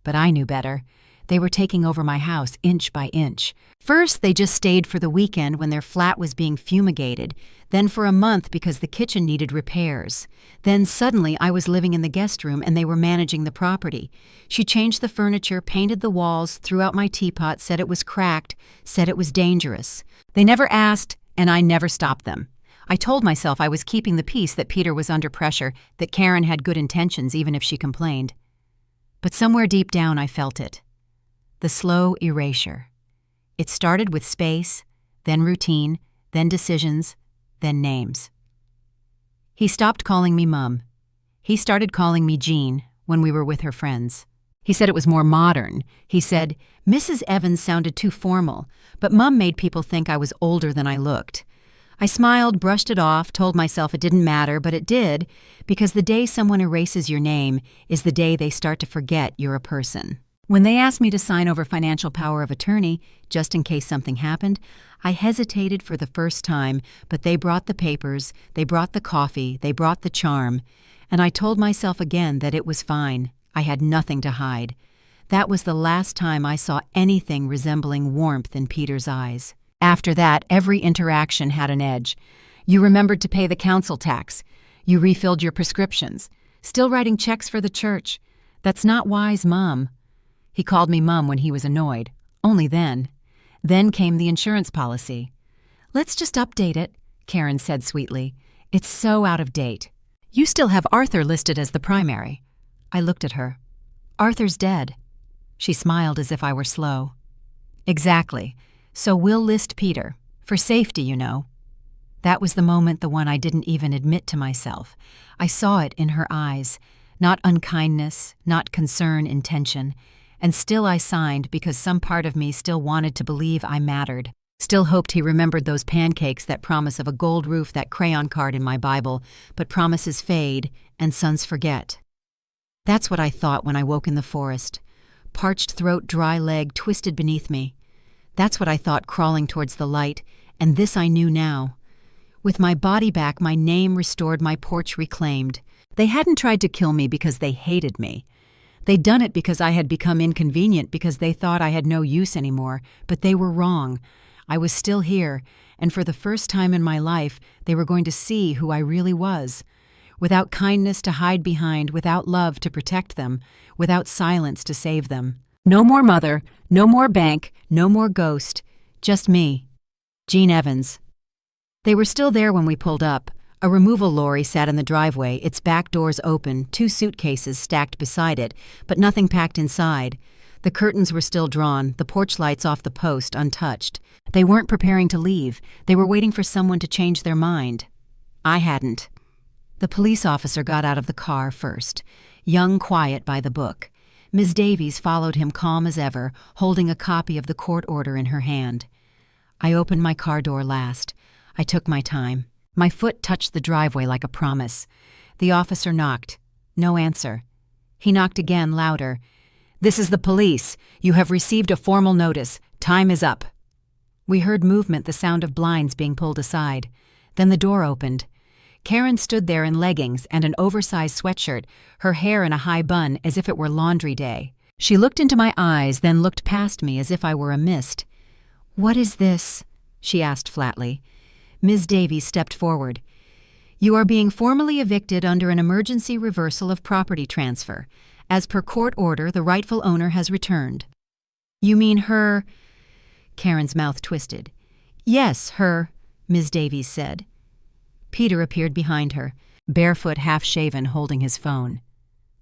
But I knew better. They were taking over my house inch by inch. First, they just stayed for the weekend when their flat was being fumigated, then for a month because the kitchen needed repairs. Then suddenly I was living in the guest room and they were managing the property. She changed the furniture, painted the walls, threw out my teapot, said it was cracked, said it was dangerous. They never asked, and I never stopped them. I told myself I was keeping the peace, that Peter was under pressure, that Karen had good intentions even if she complained. But somewhere deep down I felt it. The slow erasure. It started with space, then routine, then decisions, then names. He stopped calling me Mum. He started calling me Jean when we were with her friends. He said it was more modern. He said, Mrs. Evans sounded too formal, but Mum made people think I was older than I looked. I smiled, brushed it off, told myself it didn't matter, but it did, because the day someone erases your name is the day they start to forget you're a person. When they asked me to sign over financial power of attorney, just in case something happened, I hesitated for the first time, but they brought the papers, they brought the coffee, they brought the charm, and I told myself again that it was fine. I had nothing to hide. That was the last time I saw anything resembling warmth in Peter's eyes. After that, every interaction had an edge. You remembered to pay the council tax. You refilled your prescriptions. Still writing checks for the church. That's not wise, Mom. He called me Mum when he was annoyed. Only then. Then came the insurance policy. Let's just update it, Karen said sweetly. It's so out of date. You still have Arthur listed as the primary. I looked at her. Arthur's dead. She smiled as if I were slow. Exactly. So we'll list Peter. For safety, you know. That was the moment, the one I didn't even admit to myself. I saw it in her eyes. Not unkindness, not concern, intention. And still I signed because some part of me still wanted to believe I mattered. Still hoped he remembered those pancakes, that promise of a gold roof, that crayon card in my Bible, but promises fade and sons forget. That's what I thought when I woke in the forest. Parched throat, dry leg, twisted beneath me. That's what I thought crawling towards the light, and this I knew now. With my body back, my name restored, my porch reclaimed. They hadn't tried to kill me because they hated me. They'd done it because I had become inconvenient, because they thought I had no use anymore, but they were wrong. I was still here, and for the first time in my life, they were going to see who I really was. Without kindness to hide behind, without love to protect them, without silence to save them. No more mother, no more bank, no more ghost. Just me. Jean Evans. They were still there when we pulled up. A removal lorry sat in the driveway, its back doors open, 2 suitcases stacked beside it, but nothing packed inside. The curtains were still drawn, the porch lights off the post, untouched. They weren't preparing to leave. They were waiting for someone to change their mind. I hadn't. The police officer got out of the car first, young, quiet, by the book. Ms. Davies followed him, calm as ever, holding a copy of the court order in her hand. I opened my car door last. I took my time. My foot touched the driveway like a promise. The officer knocked. No answer. He knocked again, louder. "This is the police. You have received a formal notice. Time is up." We heard movement, the sound of blinds being pulled aside. Then the door opened. Karen stood there in leggings and an oversized sweatshirt, her hair in a high bun as if it were laundry day. She looked into my eyes, then looked past me as if I were a mist. "What is this?" she asked flatly. Ms. Davies stepped forward. "You are being formally evicted under an emergency reversal of property transfer. As per court order, the rightful owner has returned." "You mean her—" Karen's mouth twisted. "Yes, her," Ms. Davies said. Peter appeared behind her, barefoot, half-shaven, holding his phone.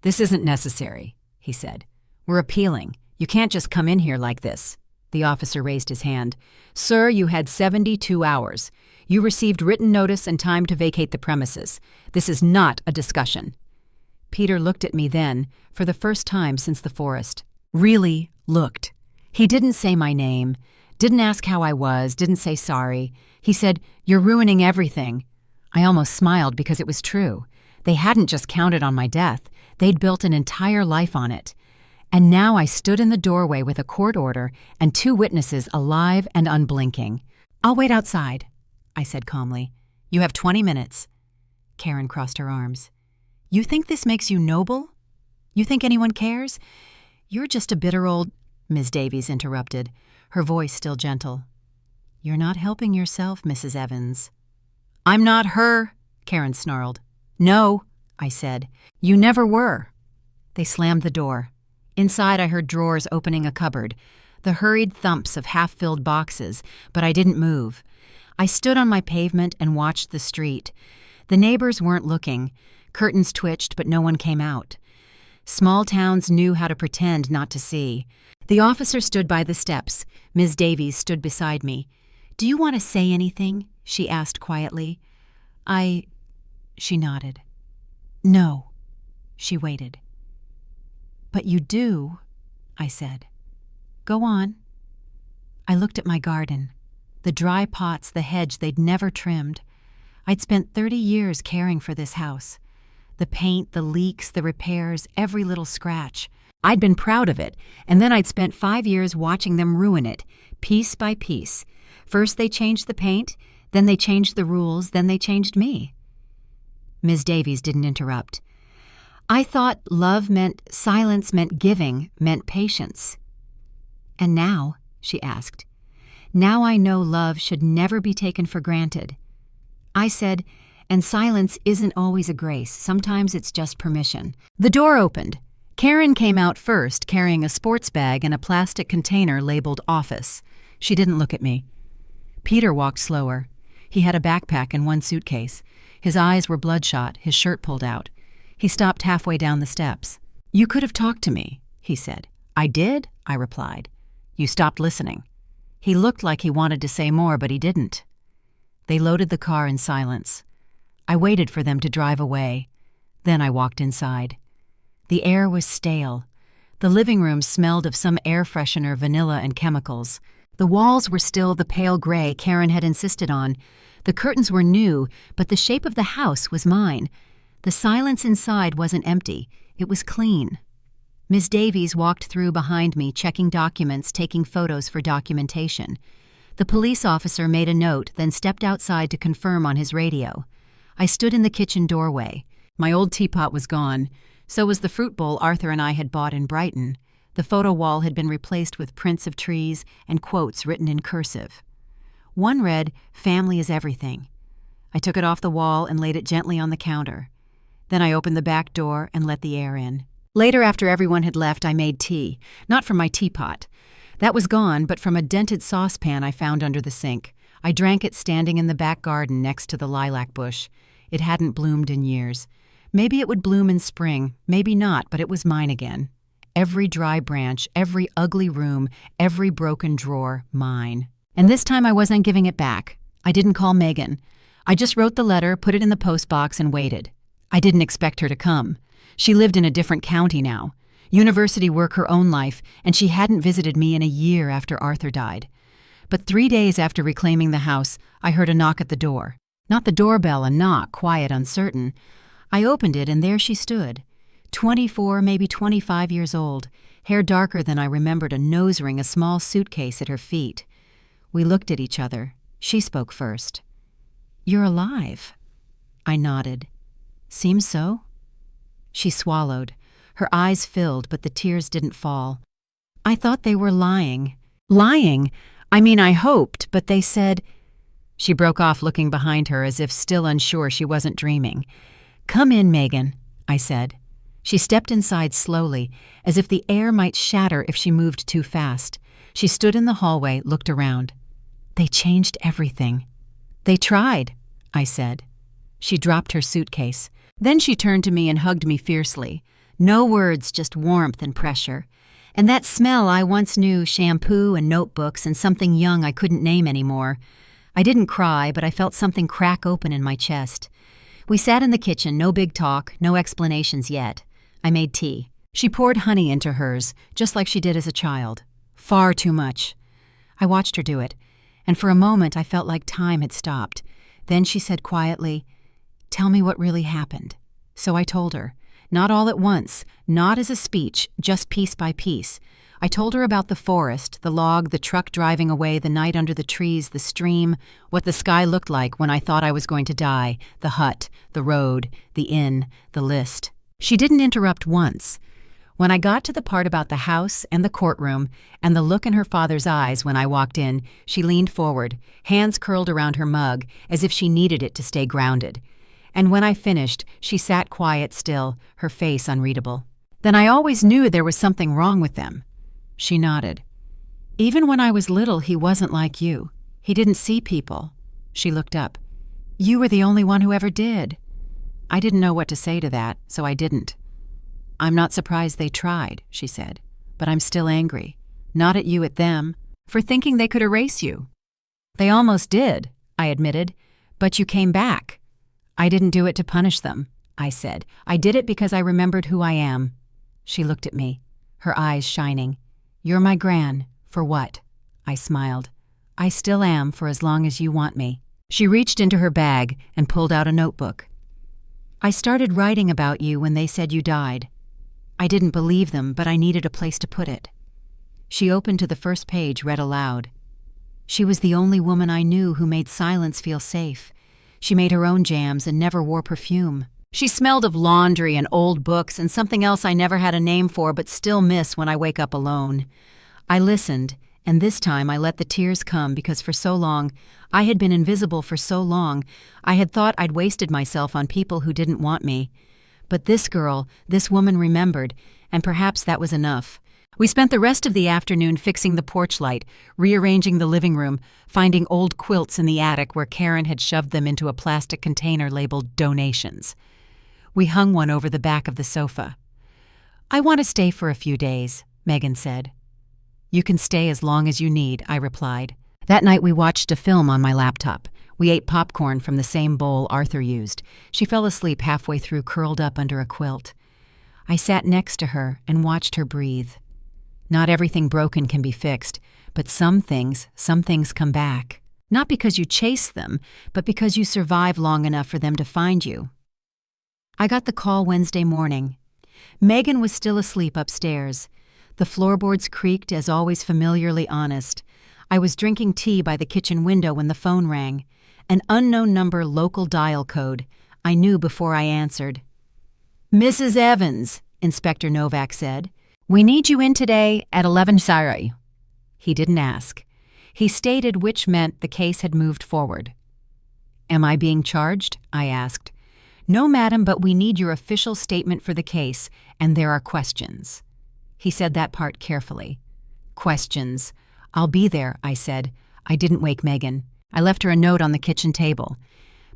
"This isn't necessary," he said. "We're appealing. You can't just come in here like this." The officer raised his hand. "Sir, you had 72 hours. You received written notice and time to vacate the premises. This is not a discussion." Peter looked at me then, for the first time since the forest. Really looked. He didn't say my name, didn't ask how I was, didn't say sorry. He said, "You're ruining everything." I almost smiled because it was true. They hadn't just counted on my death. They'd built an entire life on it. And now I stood in the doorway with a court order and 2 witnesses alive and unblinking. "I'll wait outside," I said calmly. "You have 20 minutes. Karen crossed her arms. "You think this makes you noble? You think anyone cares? You're just a bitter old—" Ms. Davies interrupted, her voice still gentle. "You're not helping yourself, Mrs. Evans." "I'm not her," Karen snarled. "No," I said. "You never were." They slammed the door. Inside I heard drawers opening a cupboard, the hurried thumps of half-filled boxes, but I didn't move. I stood on my pavement and watched the street. The neighbors weren't looking. Curtains twitched, but no one came out. Small towns knew how to pretend not to see. The officer stood by the steps. Ms. Davies stood beside me. "Do you want to say anything?" she asked quietly. She nodded. "No." She waited. "But you do," I said. "Go on." I looked at my garden. The dry pots, the hedge they'd never trimmed. I'd spent 30 years caring for this house. The paint, the leaks, the repairs, every little scratch. I'd been proud of it, and then I'd spent 5 years watching them ruin it, piece by piece. First they changed the paint, then they changed the rules, then they changed me. Ms. Davies didn't interrupt. "I thought love meant silence, meant giving, meant patience." "And now?" she asked. "Now I know love should never be taken for granted." I said, "And silence isn't always a grace. Sometimes it's just permission." The door opened. Karen came out first, carrying a sports bag and a plastic container labeled office. She didn't look at me. Peter walked slower. He had a backpack and one suitcase. His eyes were bloodshot, his shirt pulled out. He stopped halfway down the steps. "You could have talked to me," he said. "I did," I replied. "You stopped listening." He looked like he wanted to say more, but he didn't. They loaded the car in silence. I waited for them to drive away. Then I walked inside. The air was stale. The living room smelled of some air freshener, vanilla, and chemicals. The walls were still the pale gray Karen had insisted on. The curtains were new, but the shape of the house was mine. The silence inside wasn't empty. It was clean. Ms. Davies walked through behind me, checking documents, taking photos for documentation. The police officer made a note, then stepped outside to confirm on his radio. I stood in the kitchen doorway. My old teapot was gone. So was the fruit bowl Arthur and I had bought in Brighton. The photo wall had been replaced with prints of trees and quotes written in cursive. One read, "Family is everything." I took it off the wall and laid it gently on the counter. Then I opened the back door and let the air in. Later, after everyone had left, I made tea. Not from my teapot. That was gone, but from a dented saucepan I found under the sink. I drank it standing in the back garden next to the lilac bush. It hadn't bloomed in years. Maybe it would bloom in spring, maybe not, but it was mine again. Every dry branch, every ugly room, every broken drawer, mine. And this time I wasn't giving it back. I didn't call Megan. I just wrote the letter, put it in the postbox, and waited. I didn't expect her to come. She lived in a different county now. University work, her own life, and she hadn't visited me in a year after Arthur died. But 3 days after reclaiming the house, I heard a knock at the door. Not the doorbell, a knock, quiet, uncertain. I opened it, and there she stood. 24, maybe 25 years old, hair darker than I remembered, a nose ring, a small suitcase at her feet. We looked at each other. She spoke first. "You're alive." I nodded. "Seems so?" She swallowed. Her eyes filled, but the tears didn't fall. "I thought they were lying." "Lying? I mean, I hoped, but they said—" She broke off, looking behind her as if still unsure she wasn't dreaming. "Come in, Megan," I said. She stepped inside slowly, as if the air might shatter if she moved too fast. She stood in the hallway, looked around. "They changed everything." "They tried," I said. She dropped her suitcase. Then she turned to me and hugged me fiercely. No words, just warmth and pressure. And that smell I once knew, shampoo and notebooks and something young I couldn't name anymore. I didn't cry, but I felt something crack open in my chest. We sat in the kitchen, no big talk, no explanations yet. I made tea. She poured honey into hers, just like she did as a child. Far too much. I watched her do it, and for a moment I felt like time had stopped. Then she said quietly, "Tell me what really happened." So I told her. Not all at once, not as a speech, just piece by piece. I told her about the forest, the log, the truck driving away, the night under the trees, the stream, what the sky looked like when I thought I was going to die, the hut, the road, the inn, the list. She didn't interrupt once. When I got to the part about the house and the courtroom and the look in her father's eyes when I walked in, she leaned forward, hands curled around her mug, as if she needed it to stay grounded. And when I finished, she sat quiet still, her face unreadable. "Then I always knew there was something wrong with them." She nodded. "Even when I was little, he wasn't like you. He didn't see people." She looked up. "You were the only one who ever did." I didn't know what to say to that, so I didn't. "I'm not surprised they tried," she said, "but I'm still angry. Not at you, at them, for thinking they could erase you." "They almost did," I admitted, "but you came back." "I didn't do it to punish them," I said. "I did it because I remembered who I am." She looked at me, her eyes shining. "You're my gran. For what?" I smiled. "I still am for as long as you want me." She reached into her bag and pulled out a notebook. "I started writing about you when they said you died. I didn't believe them, but I needed a place to put it." She opened to the first page, read aloud. "She was the only woman I knew who made silence feel safe. She made her own jams and never wore perfume. She smelled of laundry and old books and something else I never had a name for but still miss when I wake up alone." I listened, and this time I let the tears come because for so long, I had been invisible for so long, I had thought I'd wasted myself on people who didn't want me. But this girl, this woman remembered, and perhaps that was enough. We spent the rest of the afternoon fixing the porch light, rearranging the living room, finding old quilts in the attic where Karen had shoved them into a plastic container labeled donations. We hung one over the back of the sofa. "I want to stay for a few days," Megan said. "You can stay as long as you need," I replied. That night we watched a film on my laptop. We ate popcorn from the same bowl Arthur used. She fell asleep halfway through, curled up under a quilt. I sat next to her and watched her breathe. Not everything broken can be fixed, but some things come back. Not because you chase them, but because you survive long enough for them to find you. I got the call Wednesday morning. Megan was still asleep upstairs. The floorboards creaked, as always familiarly honest. I was drinking tea by the kitchen window when the phone rang. An unknown number local dial code. I knew before I answered. "Mrs. Evans," Inspector Novak said. "We need you in today at 11 Sari." He didn't ask. He stated, which meant the case had moved forward. "Am I being charged?" I asked. "No, madam, but we need your official statement for the case, and there are questions." He said that part carefully. "Questions. I'll be there," I said. I didn't wake Megan. I left her a note on the kitchen table.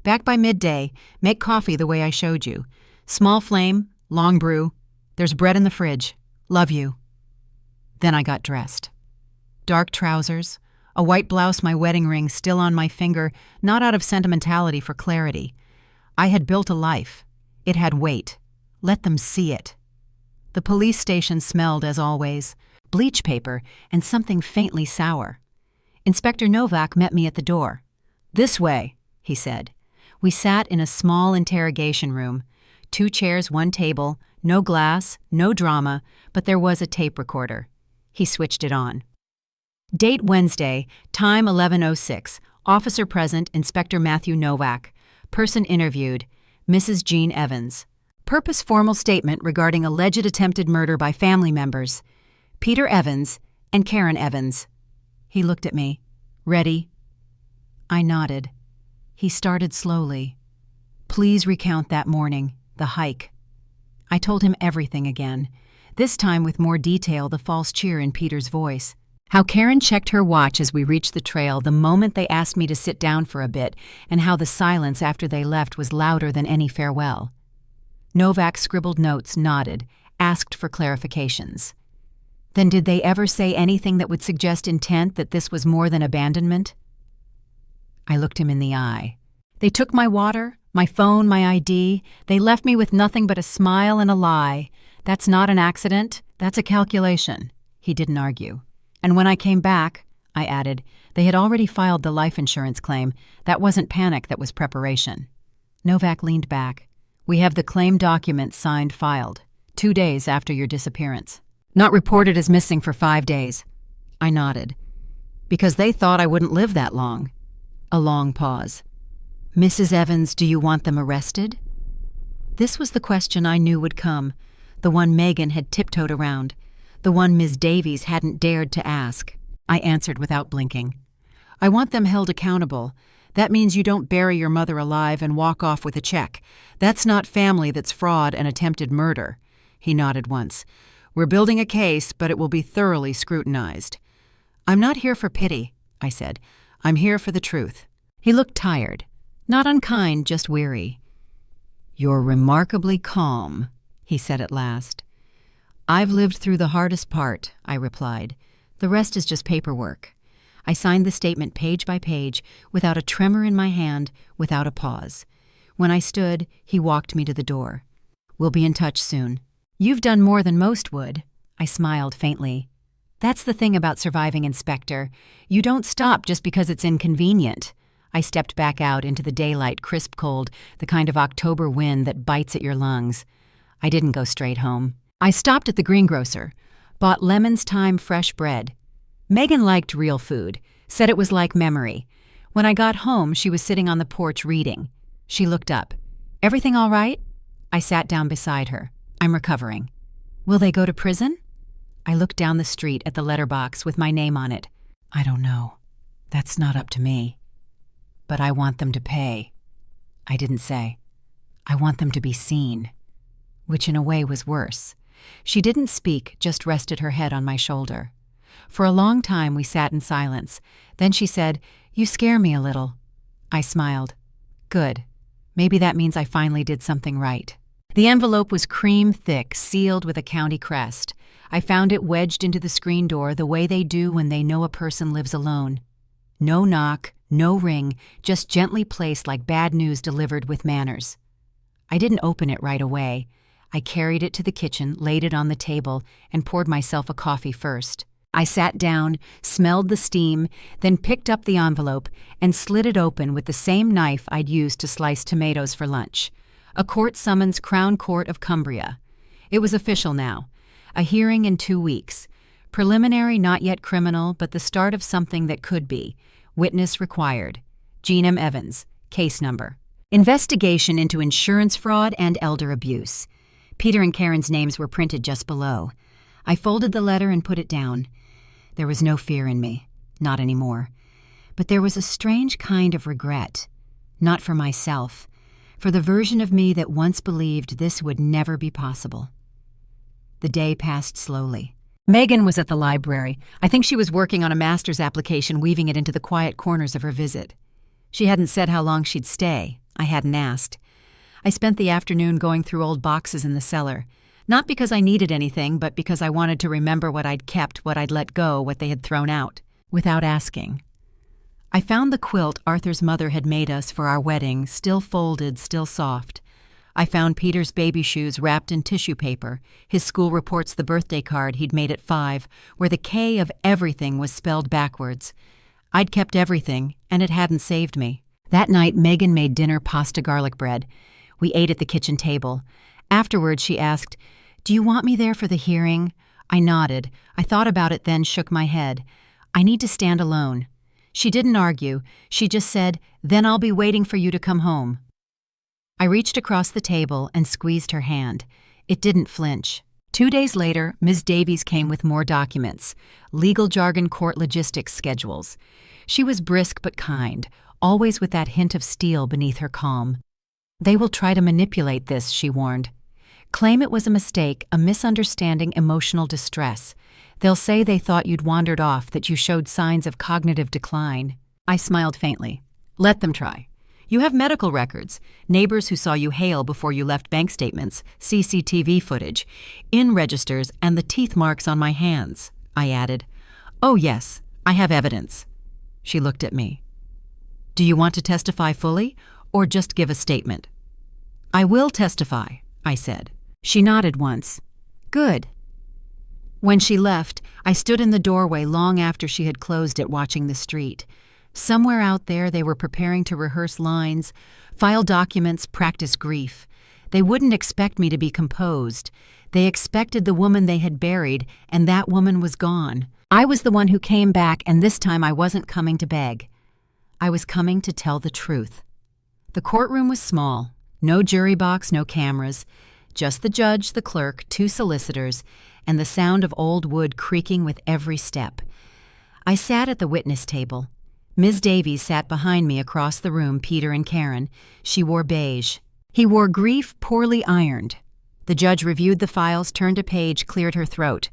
"Back by midday. Make coffee the way I showed you. Small flame, long brew. There's bread in the fridge. Love you." Then I got dressed. Dark trousers, a white blouse, my wedding ring still on my finger, not out of sentimentality, for clarity. I had built a life. It had weight. Let them see it. The police station smelled, as always, bleach paper and something faintly sour. Inspector Novak met me at the door. "This way," he said. We sat in a small interrogation room. 2 chairs, 1 table, no glass, no drama, but there was a tape recorder. He switched it on. Date Wednesday, time 11:06. Officer present, Inspector Matthew Novak. Person interviewed, Mrs. Jean Evans. Purpose: formal statement regarding alleged attempted murder by family members, Peter Evans and Karen Evans. He looked at me. "Ready?" I nodded. He started slowly. "Please recount that morning, the hike." I told him everything again, this time with more detail, the false cheer in Peter's voice. How Karen checked her watch as we reached the trail the moment they asked me to sit down for a bit, and how the silence after they left was louder than any farewell. Novak scribbled notes, nodded, asked for clarifications. "Then did they ever say anything that would suggest intent, that this was more than abandonment?" I looked him in the eye. "They took my water, my phone, my ID. They left me with nothing but a smile and a lie. That's not an accident. That's a calculation." He didn't argue. "And when I came back," I added, "they had already filed the life insurance claim. That wasn't panic, that was preparation." Novak leaned back. "We have the claim documents signed, filed. 2 days after your disappearance. Not reported as missing for 5 days. I nodded. "Because they thought I wouldn't live that long." A long pause. "Mrs. Evans, do you want them arrested?" This was the question I knew would come, the one Megan had tiptoed around, the one Ms. Davies hadn't dared to ask. I answered without blinking. "I want them held accountable. That means you don't bury your mother alive and walk off with a check. That's not family, that's fraud and attempted murder." He nodded once. "We're building a case, but it will be thoroughly scrutinized." "I'm not here for pity," I said. "I'm here for the truth." He looked tired. Not unkind, just weary. "You're remarkably calm," he said at last. "I've lived through the hardest part," I replied. "The rest is just paperwork." I signed the statement page by page, without a tremor in my hand, without a pause. When I stood, he walked me to the door. "We'll be in touch soon." "You've done more than most would." I smiled faintly. "That's the thing about surviving, Inspector. You don't stop just because it's inconvenient." I stepped back out into the daylight, crisp cold, the kind of October wind that bites at your lungs. I didn't go straight home. I stopped at the greengrocer, bought Lemon's Time fresh bread. Megan liked real food, said it was like memory. When I got home, she was sitting on the porch reading. She looked up. "Everything all right?" I sat down beside her. "I'm recovering." "Will they go to prison?" I looked down the street at the letterbox with my name on it. "I don't know. That's not up to me. But I want them to pay." I didn't say. "I want them to be seen." Which in a way was worse. She didn't speak, just rested her head on my shoulder. For a long time we sat in silence. Then she said, "You scare me a little." I smiled. "Good. Maybe that means I finally did something right." The envelope was cream thick, sealed with a county crest. I found it wedged into the screen door the way they do when they know a person lives alone. No knock, no ring, just gently placed like bad news delivered with manners. I didn't open it right away. I carried it to the kitchen, laid it on the table, and poured myself a coffee first. I sat down, smelled the steam, then picked up the envelope and slit it open with the same knife I'd used to slice tomatoes for lunch. A court summons, Crown Court of Cumbria. It was official now. A hearing in 2 weeks. Preliminary, not yet criminal, but the start of something that could be. Witness required. Gene M. Evans. Case number. Investigation into insurance fraud and elder abuse. Peter and Karen's names were printed just below. I folded the letter and put it down. There was no fear in me. Not anymore. But there was a strange kind of regret. Not for myself. For the version of me that once believed this would never be possible. The day passed slowly. Megan was at the library. I think she was working on a master's application, weaving it into the quiet corners of her visit. She hadn't said how long she'd stay. I hadn't asked. I spent the afternoon going through old boxes in the cellar. Not because I needed anything, but because I wanted to remember what I'd kept, what I'd let go, what they had thrown out. Without asking. I found the quilt Arthur's mother had made us for our wedding, still folded, still soft. I found Peter's baby shoes wrapped in tissue paper, his school reports the birthday card he'd made at 5, where the K of everything was spelled backwards. I'd kept everything, and it hadn't saved me. That night, Megan made dinner pasta garlic bread. We ate at the kitchen table. Afterwards, she asked, "Do you want me there for the hearing?" I nodded. I thought about it, then shook my head. "I need to stand alone." She didn't argue. She just said, "Then I'll be waiting for you to come home." I reached across the table and squeezed her hand. It didn't flinch. 2 days later, Ms. Davies came with more documents, legal jargon court logistics schedules. She was brisk but kind, always with that hint of steel beneath her calm. "They will try to manipulate this," she warned. "Claim it was a mistake, a misunderstanding, emotional distress. They'll say they thought you'd wandered off, that you showed signs of cognitive decline." I smiled faintly. "Let them try. You have medical records, neighbors who saw you hail before you left, bank statements, CCTV footage, in registers, and the teeth marks on my hands," I added. "Oh yes, I have evidence." She looked at me. "Do you want to testify fully, or just give a statement?" "I will testify," I said. She nodded once. "Good." When she left, I stood in the doorway long after she had closed it, watching the street. Somewhere out there they were preparing to rehearse lines, file documents, practice grief. They wouldn't expect me to be composed. They expected the woman they had buried, and that woman was gone. I was the one who came back, and this time I wasn't coming to beg. I was coming to tell the truth. The courtroom was small. No jury box, no cameras. Just the judge, the clerk, 2 solicitors, and the sound of old wood creaking with every step. I sat at the witness table. Ms. Davies sat behind me across the room, Peter and Karen. She wore beige. He wore grief poorly ironed. The judge reviewed the files, turned a page, cleared her throat.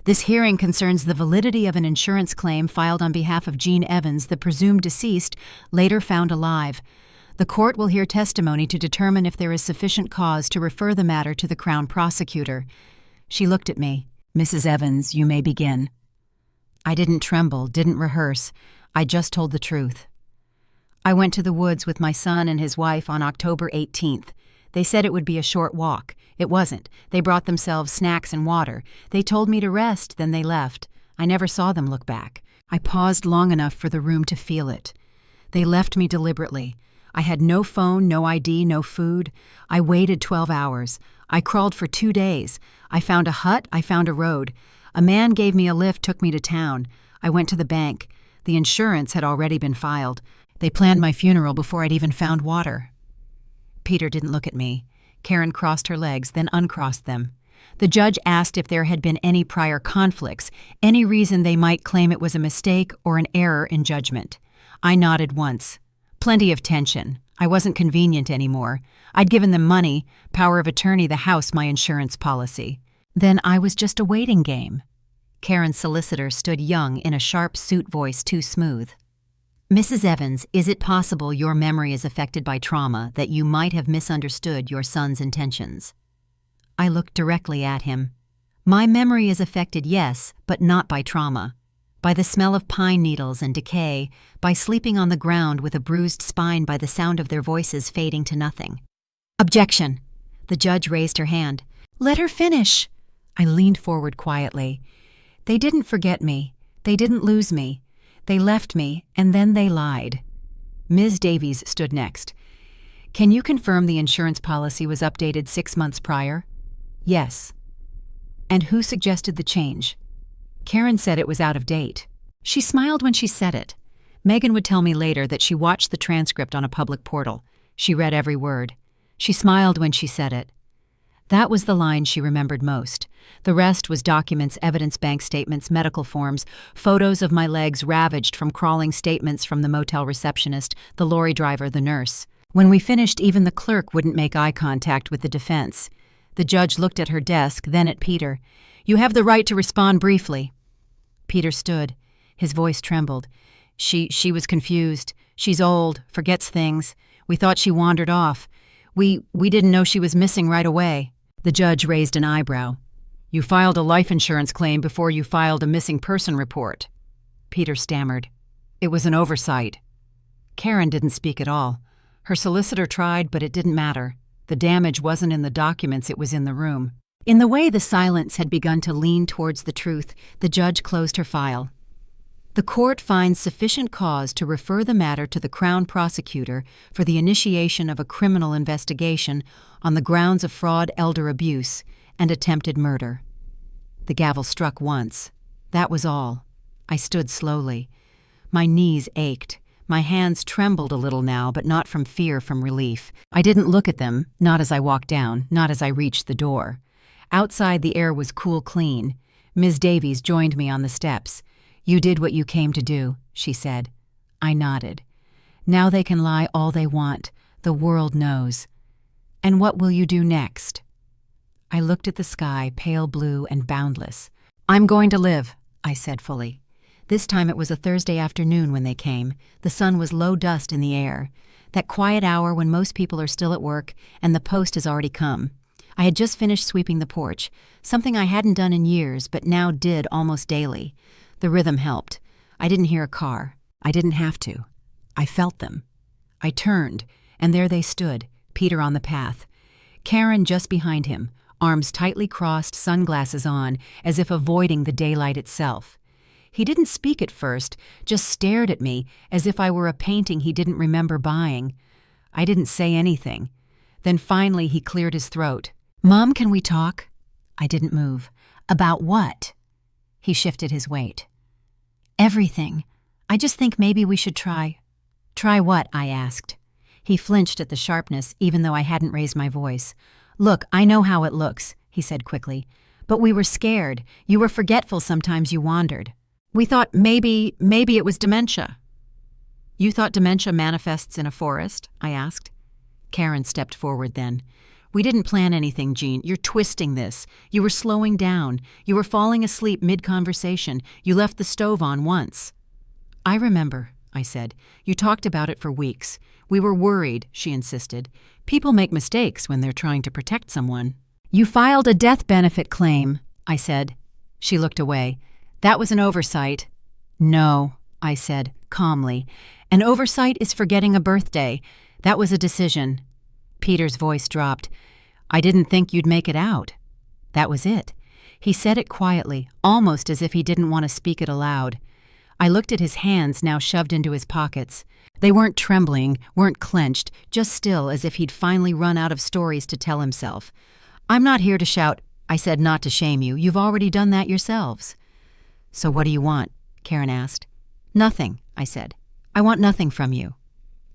"This hearing concerns the validity of an insurance claim filed on behalf of Gene Evans, the presumed deceased, later found alive. The court will hear testimony to determine if there is sufficient cause to refer the matter to the Crown Prosecutor." She looked at me. "Mrs. Evans, you may begin." I didn't tremble, didn't rehearse. I just told the truth. "I went to the woods with my son and his wife on October 18th. They said it would be a short walk. It wasn't. They brought themselves snacks and water. They told me to rest, then they left. I never saw them look back. I paused long enough for the room to feel it. They left me deliberately. I had no phone, no ID, no food. I waited 12 hours. I crawled for 2 days. I found a hut, I found a road. A man gave me a lift, took me to town. I went to the bank. The insurance had already been filed. They planned my funeral before I'd even found water." Peter didn't look at me. Karen crossed her legs, then uncrossed them. The judge asked if there had been any prior conflicts, any reason they might claim it was a mistake or an error in judgment. I nodded once. Plenty of tension. I wasn't convenient anymore. I'd given them money, power of attorney, the house, my insurance policy. Then I was just a waiting game. Karen's solicitor stood young in a sharp suit voice too smooth. Mrs. Evans, is it possible your memory is affected by trauma, that you might have misunderstood your son's intentions? I looked directly at him. My memory is affected, yes, but not by trauma. By the smell of pine needles and decay, by sleeping on the ground with a bruised spine, by the sound of their voices fading to nothing. Objection! The judge raised her hand. Let her finish! I leaned forward quietly. They didn't forget me. They didn't lose me. They left me, and then they lied. Ms. Davies stood next. Can you confirm the insurance policy was updated 6 months prior? Yes. And who suggested the change? Karen said it was out of date. She smiled when she said it. Megan would tell me later that she watched the transcript on a public portal. She read every word. She smiled when she said it. That was the line she remembered most. The rest was documents, evidence, bank statements, medical forms, photos of my legs ravaged from crawling, statements from the motel receptionist, the lorry driver, the nurse. When we finished, even the clerk wouldn't make eye contact with the defense. The judge looked at her desk, then at Peter. You have the right to respond briefly. Peter stood. His voice trembled. She was confused. She's old, forgets things. We thought she wandered off. We didn't know she was missing right away. The judge raised an eyebrow. You filed a life insurance claim before you filed a missing person report. Peter stammered. It was an oversight. Karen didn't speak at all. Her solicitor tried, but it didn't matter. The damage wasn't in the documents, it was in the room. In the way the silence had begun to lean towards the truth, the judge closed her file. The court finds sufficient cause to refer the matter to the Crown Prosecutor for the initiation of a criminal investigation on the grounds of fraud, elder abuse, and attempted murder. The gavel struck once. That was all. I stood slowly. My knees ached. My hands trembled a little now, but not from fear, from relief. I didn't look at them, not as I walked down, not as I reached the door. Outside, the air was cool, clean. Ms. Davies joined me on the steps. You did what you came to do, she said. I nodded. Now they can lie all they want. The world knows. And what will you do next? I looked at the sky, pale blue and boundless. I'm going to live, I said fully. This time it was a Thursday afternoon when they came. The sun was low dust in the air. That quiet hour when most people are still at work and the post has already come. I had just finished sweeping the porch, something I hadn't done in years but now did almost daily. The rhythm helped. I didn't hear a car. I didn't have to. I felt them. I turned, and there they stood, Peter on the path. Karen just behind him, arms tightly crossed, sunglasses on, as if avoiding the daylight itself. He didn't speak at first, just stared at me as if I were a painting he didn't remember buying. I didn't say anything. Then finally he cleared his throat. Mom, can we talk? I didn't move. About what? He shifted his weight. Everything. I just think maybe we should try. Try what? I asked. He flinched at the sharpness, even though I hadn't raised my voice. Look, I know how it looks, he said quickly. But we were scared. You were forgetful sometimes, you wandered. We thought maybe it was dementia. You thought dementia manifests in a forest? I asked. Karen stepped forward then. We didn't plan anything, Jean. You're twisting this. You were slowing down. You were falling asleep mid-conversation. You left the stove on once. I remember, I said. You talked about it for weeks. We were worried, she insisted. People make mistakes when they're trying to protect someone. You filed a death benefit claim, I said. She looked away. That was an oversight. No, I said, calmly. An oversight is forgetting a birthday. That was a decision. Peter's voice dropped. I didn't think you'd make it out. That was it. He said it quietly, almost as if he didn't want to speak it aloud. I looked at his hands now shoved into his pockets. They weren't trembling, weren't clenched, just still as if he'd finally run out of stories to tell himself. I'm not here to shout, I said, not to shame you. You've already done that yourselves. So what do you want? Karen asked. Nothing, I said. I want nothing from you.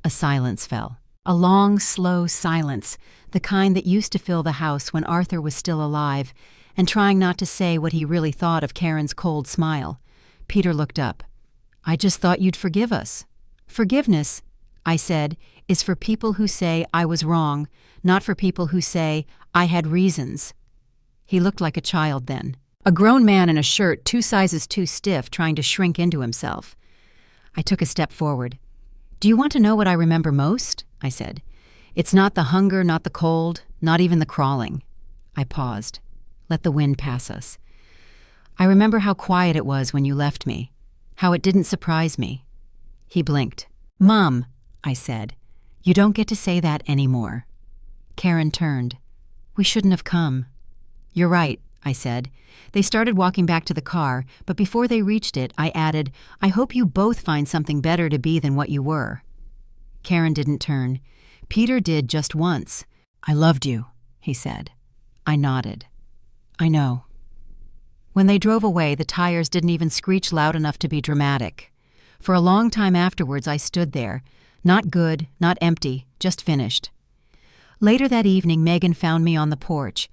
A silence fell. A long, slow silence, the kind that used to fill the house when Arthur was still alive, and trying not to say what he really thought of Karen's cold smile. Peter looked up. I just thought you'd forgive us. Forgiveness, I said, is for people who say I was wrong, not for people who say I had reasons. He looked like a child then. A grown man in a shirt 2 sizes too stiff trying to shrink into himself. I took a step forward. "Do you want to know what I remember most?" I said. "It's not the hunger, not the cold, not even the crawling." I paused. Let the wind pass us. "I remember how quiet it was when you left me, how it didn't surprise me." He blinked. "Mom," I said, "you don't get to say that anymore." Karen turned. "We shouldn't have come." "You're right," I said. They started walking back to the car, but before they reached it, I added, "I hope you both find something better to be than what you were." Karen didn't turn. Peter did just once. "I loved you," he said. I nodded. "I know." When they drove away, the tires didn't even screech loud enough to be dramatic. For a long time afterwards, I stood there. Not good, not empty, just finished. Later that evening, Megan found me on the porch.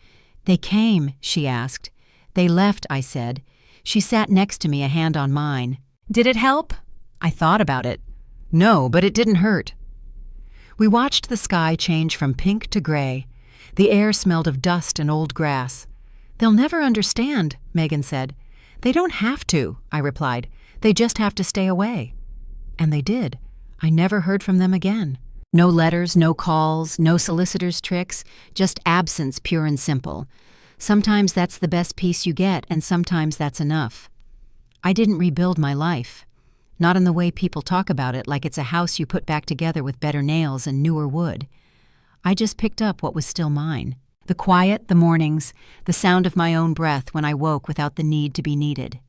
"They came," she asked. "They left," I said. She sat next to me, a hand on mine. "Did it help?" I thought about it. "No, but it didn't hurt." We watched the sky change from pink to gray. The air smelled of dust and old grass. "They'll never understand," Megan said. "They don't have to," I replied. "They just have to stay away." And they did. I never heard from them again. No letters, no calls, no solicitor's tricks, just absence pure and simple. Sometimes that's the best peace you get, and sometimes that's enough. I didn't rebuild my life. Not in the way people talk about it, like it's a house you put back together with better nails and newer wood. I just picked up what was still mine. The quiet, the mornings, the sound of my own breath when I woke without the need to be needed.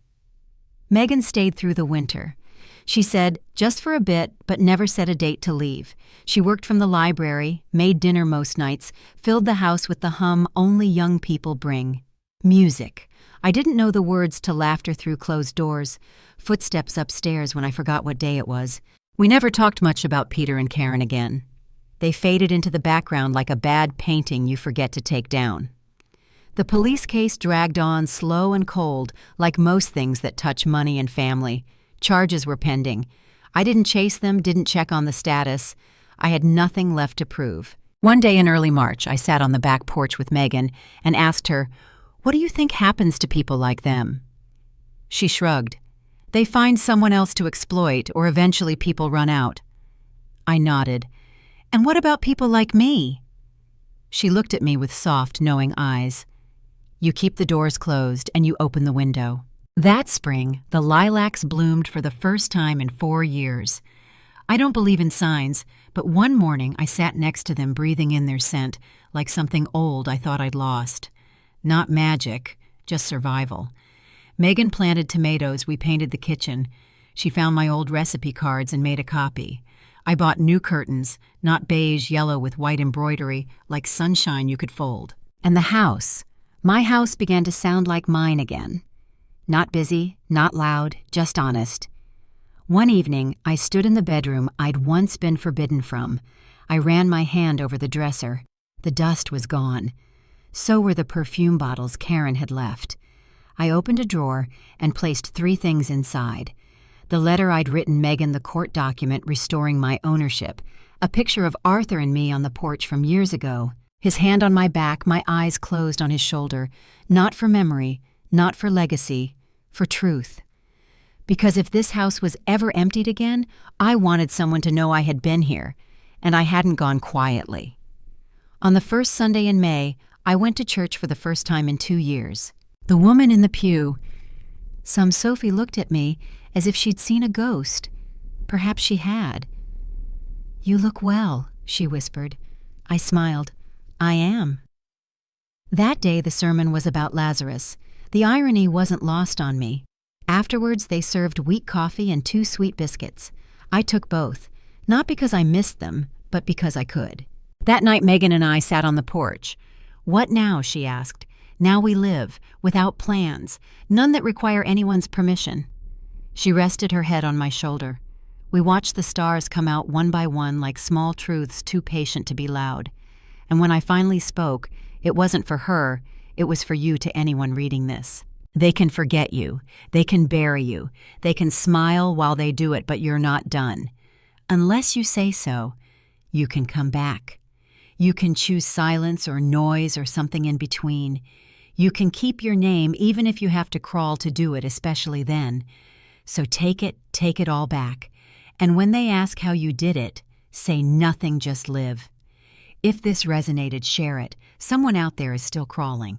Megan stayed through the winter. She said, just for a bit, but never set a date to leave. She worked from the library, made dinner most nights, filled the house with the hum only young people bring. Music. I didn't know the words to Laughter Through Closed Doors, footsteps upstairs when I forgot what day it was. We never talked much about Peter and Karen again. They faded into the background like a bad painting you forget to take down. The police case dragged on slow and cold, like most things that touch money and family. Charges were pending. I didn't chase them, didn't check on the status. I had nothing left to prove. One day in early March, I sat on the back porch with Megan and asked her, "What do you think happens to people like them?" She shrugged. "They find someone else to exploit, or eventually people run out." I nodded. "And what about people like me?" She looked at me with soft, knowing eyes. "You keep the doors closed and you open the window." That spring, the lilacs bloomed for the first time in 4 years. I don't believe in signs, but one morning I sat next to them breathing in their scent, like something old I thought I'd lost. Not magic, just survival. Megan planted tomatoes, we painted the kitchen. She found my old recipe cards and made a copy. I bought new curtains, not beige yellow with white embroidery, like sunshine you could fold. And the house. My house began to sound like mine again. Not busy, not loud, just honest. One evening, I stood in the bedroom I'd once been forbidden from. I ran my hand over the dresser. The dust was gone. So were the perfume bottles Karen had left. I opened a drawer and placed 3 things inside. The letter I'd written Megan, the court document restoring my ownership, a picture of Arthur and me on the porch from years ago, his hand on my back, my eyes closed on his shoulder, not for memory, not for legacy, for truth. Because if this house was ever emptied again, I wanted someone to know I had been here, and I hadn't gone quietly. On the first Sunday in May, I went to church for the first time in 2 years. The woman in the pew. Sophie looked at me as if she'd seen a ghost. Perhaps she had. "You look well," she whispered. I smiled. "I am." That day the sermon was about Lazarus. The irony wasn't lost on me. Afterwards, they served weak coffee and 2 sweet biscuits. I took both, not because I missed them, but because I could. That night, Megan and I sat on the porch. "What now?" she asked. "Now we live, without plans, none that require anyone's permission." She rested her head on my shoulder. We watched the stars come out one by one like small truths too patient to be loud. And when I finally spoke, it wasn't for her, it was for you to anyone reading this. They can forget you. They can bury you. They can smile while they do it, but you're not done. Unless you say so, you can come back. You can choose silence or noise or something in between. You can keep your name even if you have to crawl to do it, especially then. So take it all back. And when they ask how you did it, say nothing, just live. If this resonated, share it. Someone out there is still crawling.